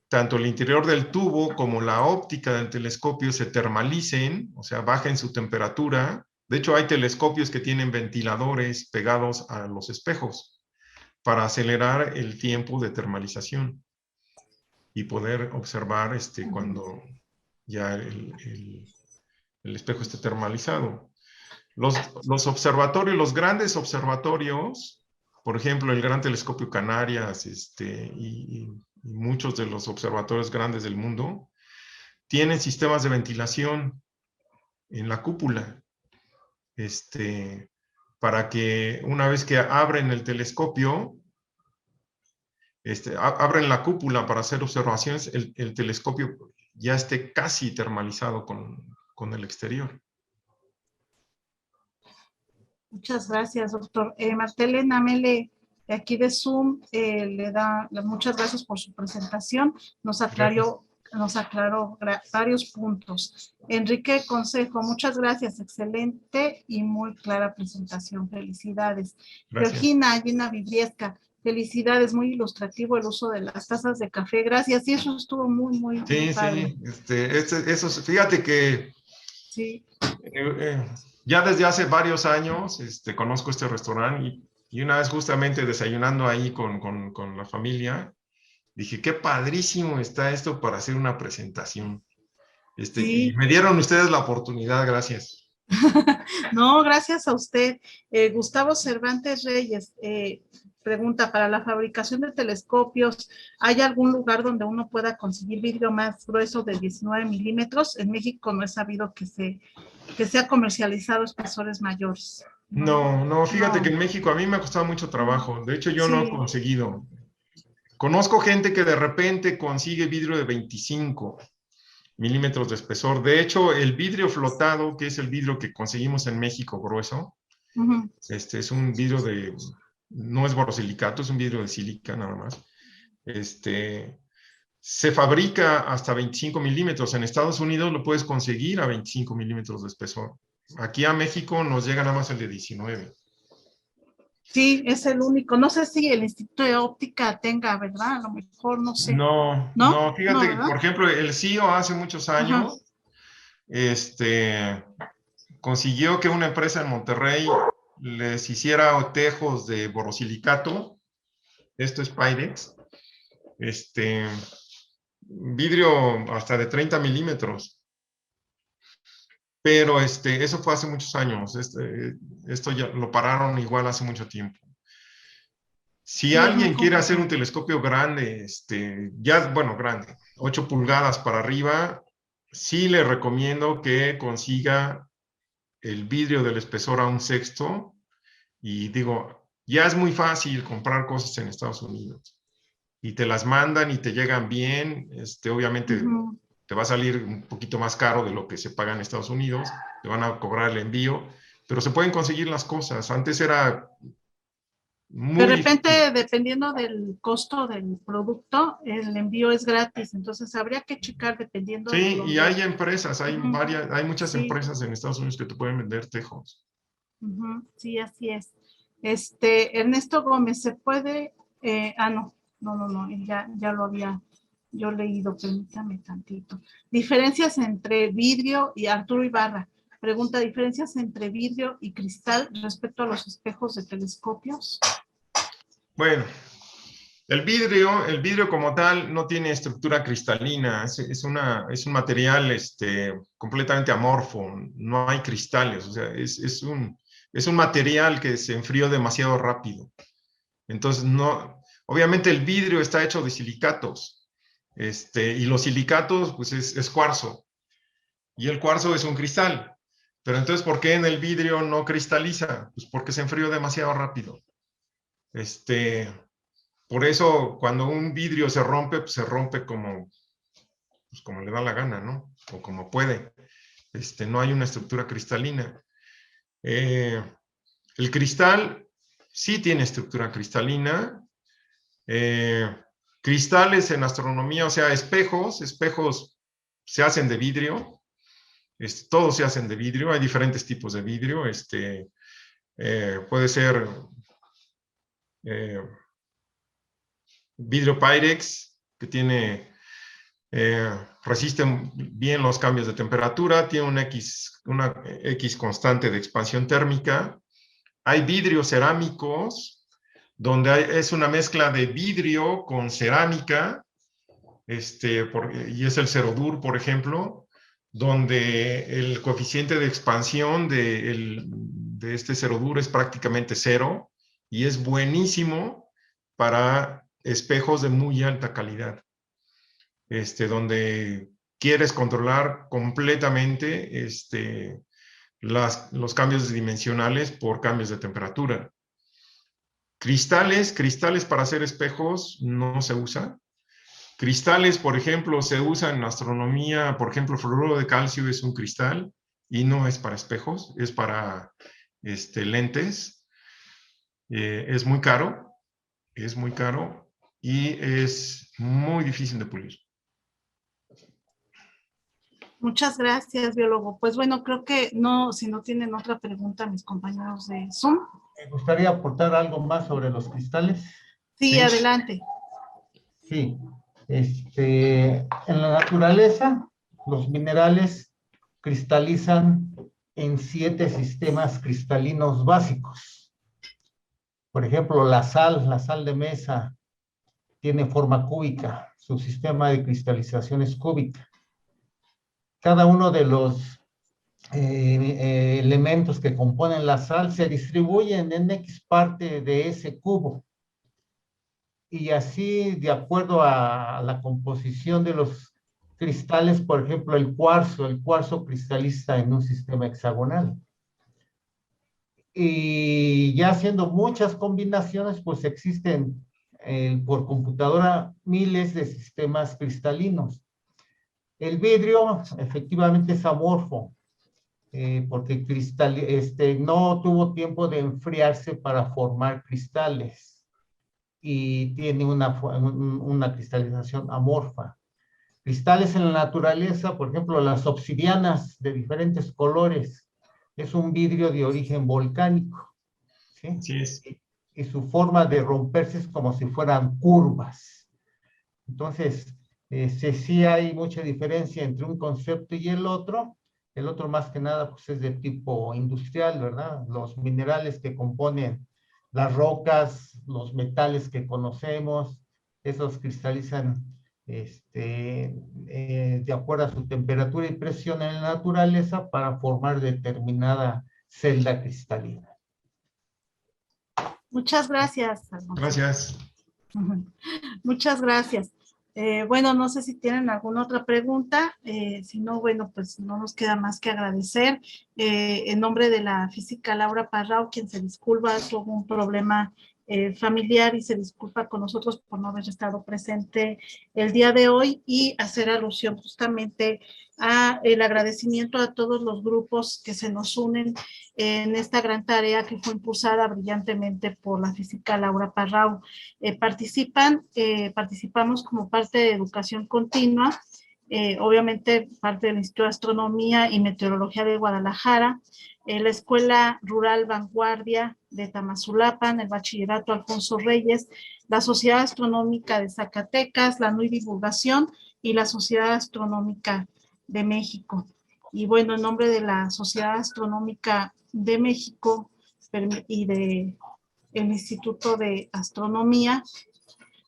tanto el interior del tubo como la óptica del telescopio se termalicen, o sea, bajen su temperatura. De hecho, hay telescopios que tienen ventiladores pegados a los espejos para acelerar el tiempo de termalización y poder observar cuando ya el espejo esté termalizado. Los observatorios, los grandes observatorios, por ejemplo, el Gran Telescopio Canarias y muchos de los observatorios grandes del mundo, tienen sistemas de ventilación en la cúpula, para que una vez que abren el telescopio, abren la cúpula para hacer observaciones, el telescopio ya esté casi termalizado con el exterior. Muchas gracias, doctor. Martelena Mele, de aquí de Zoom, le da muchas gracias por su presentación. Nos aclaró varios puntos. Enrique Consejo, muchas gracias. Excelente y muy clara presentación. Felicidades. Gracias. Georgina Gina Vibriesca, felicidades. Muy ilustrativo el uso de las tazas de café. Gracias. Y eso estuvo muy, muy, muy padre. Sí. Fíjate que sí. Ya desde hace varios años conozco este restaurante y una vez justamente desayunando ahí con la familia, dije, qué padrísimo está esto para hacer una presentación. Sí. Y me dieron ustedes la oportunidad, gracias. No, gracias a usted. Gustavo Cervantes Reyes pregunta, para la fabricación de telescopios, ¿hay algún lugar donde uno pueda conseguir vidrio más grueso de 19 milímetros? En México no he sabido que se ha comercializado espesores mayores. No, fíjate que en México a mí me ha costado mucho trabajo. De hecho, yo no he conseguido. Conozco gente que de repente consigue vidrio de 25 milímetros de espesor. De hecho, el vidrio flotado, que es el vidrio que conseguimos en México grueso, es un vidrio no es borosilicato, es un vidrio de sílica nada más. Se fabrica hasta 25 milímetros. En Estados Unidos lo puedes conseguir a 25 milímetros de espesor. Aquí a México nos llega nada más el de 19. Sí, es el único. No sé si el Instituto de Óptica tenga, ¿verdad? A lo mejor, no sé. No, fíjate que, por ejemplo, el CIO hace muchos años, consiguió que una empresa en Monterrey les hiciera tejos de borosilicato. Esto es Pyrex. Vidrio hasta de 30 milímetros. Pero eso fue hace muchos años. Esto ya lo pararon igual hace mucho tiempo. Si alguien quiere hacer un telescopio grande, grande, 8 pulgadas para arriba, sí le recomiendo que consiga el vidrio del espesor a 1/6. Y digo, ya es muy fácil comprar cosas en Estados Unidos. Y te las mandan y te llegan bien. Obviamente te va a salir un poquito más caro de lo que se paga en Estados Unidos. Te van a cobrar el envío, pero se pueden conseguir las cosas. Antes era muy de repente, difícil. Dependiendo del costo del producto, el envío es gratis. Entonces, habría que checar dependiendo. Sí, y hay empresas, hay muchas empresas en Estados Unidos que te pueden vender tejos. Sí, así es. Ernesto Gómez, ¿se puede? No, ya lo había yo leído, permítame tantito. Diferencias entre vidrio y Arturo Ibarra. Pregunta, ¿diferencias entre vidrio y cristal respecto a los espejos de telescopios? Bueno, el vidrio como tal no tiene estructura cristalina, es un material completamente amorfo, no hay cristales, o sea, es un material que se enfrió demasiado rápido. Entonces, obviamente el vidrio está hecho de silicatos, y los silicatos, pues es cuarzo, y el cuarzo es un cristal. Pero entonces, ¿por qué en el vidrio no cristaliza? Pues porque se enfrió demasiado rápido. Por eso, cuando un vidrio se rompe, pues se rompe como le da la gana, ¿no? O como puede. No hay una estructura cristalina. El cristal sí tiene estructura cristalina. Cristales en astronomía, o sea, espejos se hacen de vidrio. Todos se hacen de vidrio. Hay diferentes tipos de vidrio. Puede ser vidrio Pyrex, que tiene, resiste bien los cambios de temperatura, tiene una X constante de expansión térmica. Hay vidrios cerámicos, donde es una mezcla de vidrio con cerámica, y es el Cerodur, por ejemplo, donde el coeficiente de expansión de este Cerodur es prácticamente cero y es buenísimo para espejos de muy alta calidad, donde quieres controlar completamente los cambios dimensionales por cambios de temperatura. Cristales para hacer espejos no se usa. Cristales, por ejemplo, se usan en astronomía. Por ejemplo, el fluoruro de calcio es un cristal y no es para espejos, es para lentes. Es muy caro y es muy difícil de pulir. Muchas gracias, biólogo. Pues bueno, creo que no, si no tienen otra pregunta mis compañeros de Zoom. Me gustaría aportar algo más sobre los cristales. Sí, adelante. Sí, en la naturaleza, los minerales cristalizan en 7 sistemas cristalinos básicos. Por ejemplo, la sal de mesa tiene forma cúbica, su sistema de cristalización es cúbica. Cada uno de los elementos que componen la sal se distribuyen en X parte de ese cubo. Y así, de acuerdo a la composición de los cristales, por ejemplo, el cuarzo cristaliza en un sistema hexagonal. Y ya haciendo muchas combinaciones, pues existen por computadora miles de sistemas cristalinos. El vidrio efectivamente es amorfo, porque no tuvo tiempo de enfriarse para formar cristales y tiene una cristalización amorfa. Cristales en la naturaleza, por ejemplo, las obsidianas de diferentes colores, es un vidrio de origen volcánico, ¿sí? Sí es. Y su forma de romperse es como si fueran curvas. Entonces, sí hay mucha diferencia entre un concepto y el otro. El otro más que nada pues, es de tipo industrial, ¿verdad? Los minerales que componen las rocas, los metales que conocemos, esos cristalizan de acuerdo a su temperatura y presión en la naturaleza para formar determinada celda cristalina. Muchas gracias, Alfonso. Gracias. Muchas gracias. Bueno, no sé si tienen alguna otra pregunta. Si no, bueno, pues no nos queda más que agradecer. En nombre de la física Laura Parrao, quien se disculpa, tuvo un problema familiar y se disculpa con nosotros por no haber estado presente el día de hoy, y hacer alusión justamente a el agradecimiento a todos los grupos que se nos unen en esta gran tarea que fue impulsada brillantemente por la física Laura Parrao. Participamos como parte de educación continua, obviamente parte del Instituto de Astronomía y Meteorología de Guadalajara, la Escuela Rural Vanguardia de Tamazulapan, el Bachillerato Alfonso Reyes, la Sociedad Astronómica de Zacatecas, la NUI Divulgación y la Sociedad Astronómica de México. Y bueno, en nombre de la Sociedad Astronómica de México y de el Instituto de Astronomía,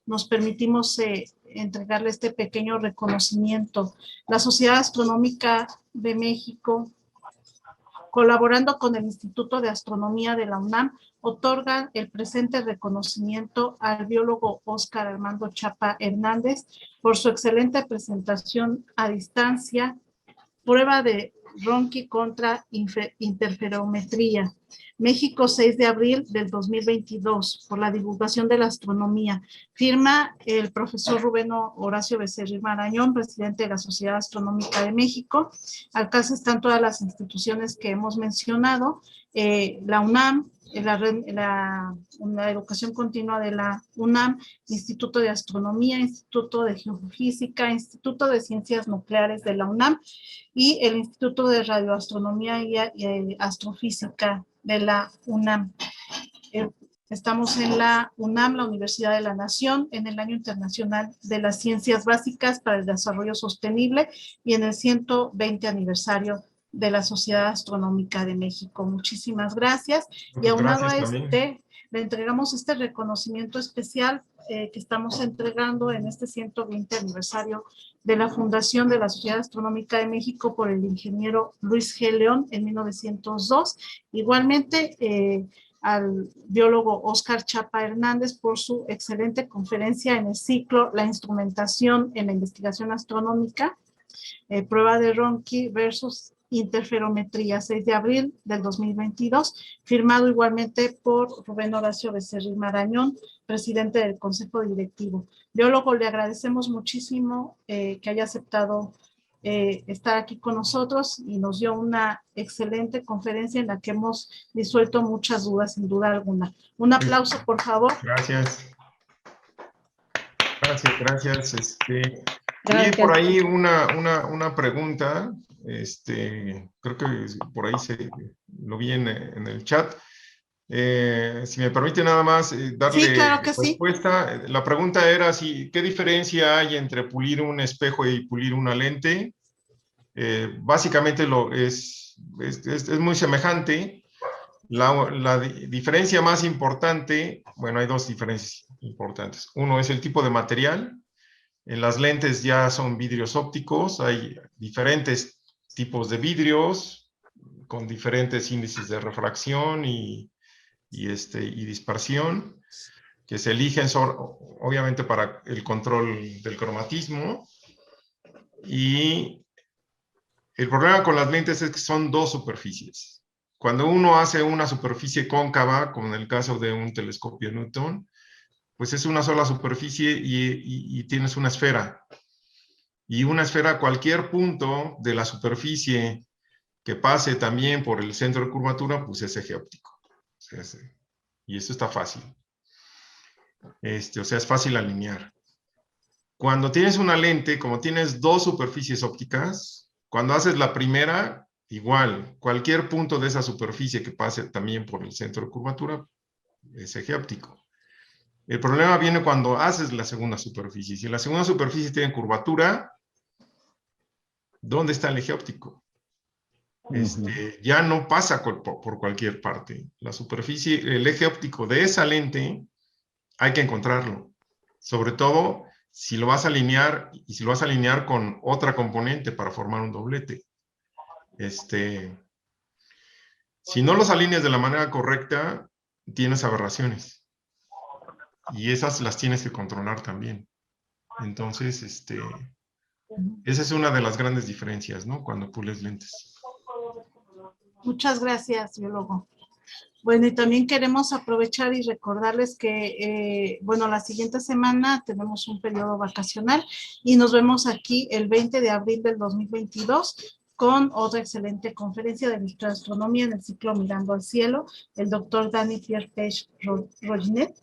nos permitimos entregarle este pequeño reconocimiento. La Sociedad Astronómica de México, colaborando con el Instituto de Astronomía de la UNAM, otorga el presente reconocimiento al biólogo Óscar Armando Chapa Hernández por su excelente presentación a distancia, prueba de Ronchi contra interferometría. México, 6 de abril del 2022, por la divulgación de la astronomía. Firma el profesor Rubén Horacio Becerril Marañón, presidente de la Sociedad Astronómica de México. Alcance están todas las instituciones que hemos mencionado, la UNAM, la educación continua de la UNAM, Instituto de Astronomía, Instituto de Geofísica, Instituto de Ciencias Nucleares de la UNAM y el Instituto de Radioastronomía y Astrofísica de la UNAM. Estamos en la UNAM, la Universidad de la Nación, en el Año Internacional de las Ciencias Básicas para el Desarrollo Sostenible y en el 120 aniversario de la Sociedad Astronómica de México. Muchísimas gracias. Y aunado a le entregamos este reconocimiento especial que estamos entregando en este 120 aniversario de la fundación de la Sociedad Astronómica de México por el ingeniero Luis G. León en 1902. Igualmente, al biólogo Óscar Chapa Hernández por su excelente conferencia en el ciclo La instrumentación en la investigación astronómica, prueba de Ronchi versus interferometría, 6 de abril del 2022, firmado igualmente por Rubén Horacio Becerril Marañón, presidente del Consejo Directivo. Biólogo, le agradecemos muchísimo que haya aceptado estar aquí con nosotros y nos dio una excelente conferencia en la que hemos disuelto muchas dudas, sin duda alguna. Un aplauso, por favor. Gracias. Gracias. Y por ahí una pregunta, creo que por ahí lo vi en el chat. Si me permite nada más darle sí, claro que respuesta. Sí. La pregunta era ¿qué diferencia hay entre pulir un espejo y pulir una lente? Básicamente es muy semejante. La diferencia más importante, bueno, hay dos diferencias importantes. Uno es el tipo de material. En las lentes ya son vidrios ópticos, hay diferentes tipos de vidrios con diferentes índices de refracción y dispersión que se eligen obviamente para el control del cromatismo. Y el problema con las lentes es que son dos superficies. Cuando uno hace una superficie cóncava, como en el caso de un telescopio Newton, pues es una sola superficie y tienes una esfera. Y una esfera, cualquier punto de la superficie que pase también por el centro de curvatura, pues es eje óptico. Y eso está fácil. O sea, es fácil alinear. Cuando tienes una lente, como tienes dos superficies ópticas, cuando haces la primera, igual, cualquier punto de esa superficie que pase también por el centro de curvatura es eje óptico. El problema viene cuando haces la segunda superficie. Si la segunda superficie tiene curvatura, ¿dónde está el eje óptico? Ya no pasa por cualquier parte. La superficie, el eje óptico de esa lente, hay que encontrarlo. Sobre todo si lo vas a alinear, y si lo vas a alinear con otra componente para formar un doblete. Si no los alineas de la manera correcta, tienes aberraciones. Y esas las tienes que controlar también. Entonces, esa es una de las grandes diferencias, ¿no? Cuando pules lentes. Muchas gracias, biólogo. Bueno, y también queremos aprovechar y recordarles que, bueno, la siguiente semana tenemos un periodo vacacional y nos vemos aquí el 20 de abril del 2022 con otra excelente conferencia de astronomía en el ciclo Mirando al Cielo, el doctor Dani Pierre-Pech-Roginet,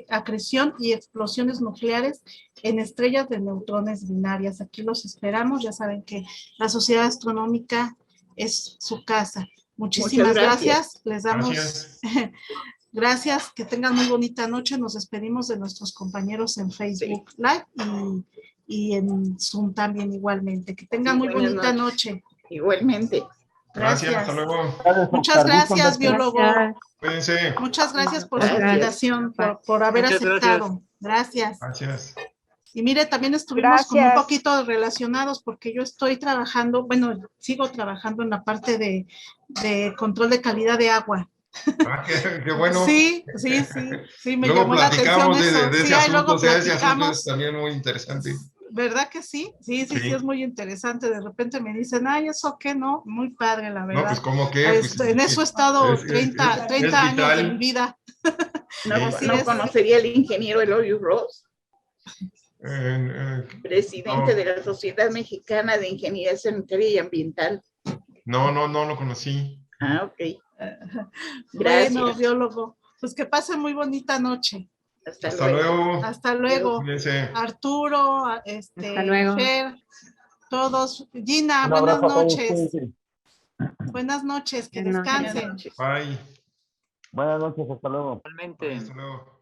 acreción y explosiones nucleares en estrellas de neutrones binarias. Aquí los esperamos, ya saben que la Sociedad Astronómica es su casa. Muchísimas gracias. Les damos gracias, que tengan muy bonita noche. Nos despedimos de nuestros compañeros en Facebook Live y en Zoom también igualmente. Que tengan muy bonita noche. Igualmente. Gracias, hasta luego. Muchas gracias, biólogo. Cuídense. Muchas gracias por su invitación, por haber aceptado. Gracias. Gracias. Y mire, también estuvimos como un poquito relacionados porque yo estoy trabajando, bueno, sigo trabajando en la parte de control de calidad de agua. Qué bueno. Sí, me llamó la atención eso. De ese asunto, ese asunto es también muy interesante. ¿Verdad que sí? Sí, es muy interesante. De repente me dicen, ay, ¿eso qué? No, muy padre, la verdad. No, pues, ¿cómo qué? Pues, en eso he estado 30 años de mi vida. ¿No conocería el ingeniero Eloy Ross? Presidente de la Sociedad Mexicana de Ingeniería Sanitaria y Ambiental. No lo conocí. Ah, ok. Gracias. Bueno, biólogo, pues que pasen muy bonita noche. Hasta luego. Hasta luego. Arturo, hasta luego. Fer, todos. Gina, buenas noches. Buenas noches, que descansen. Bye. Buenas noches, hasta luego. Igualmente. Hasta luego.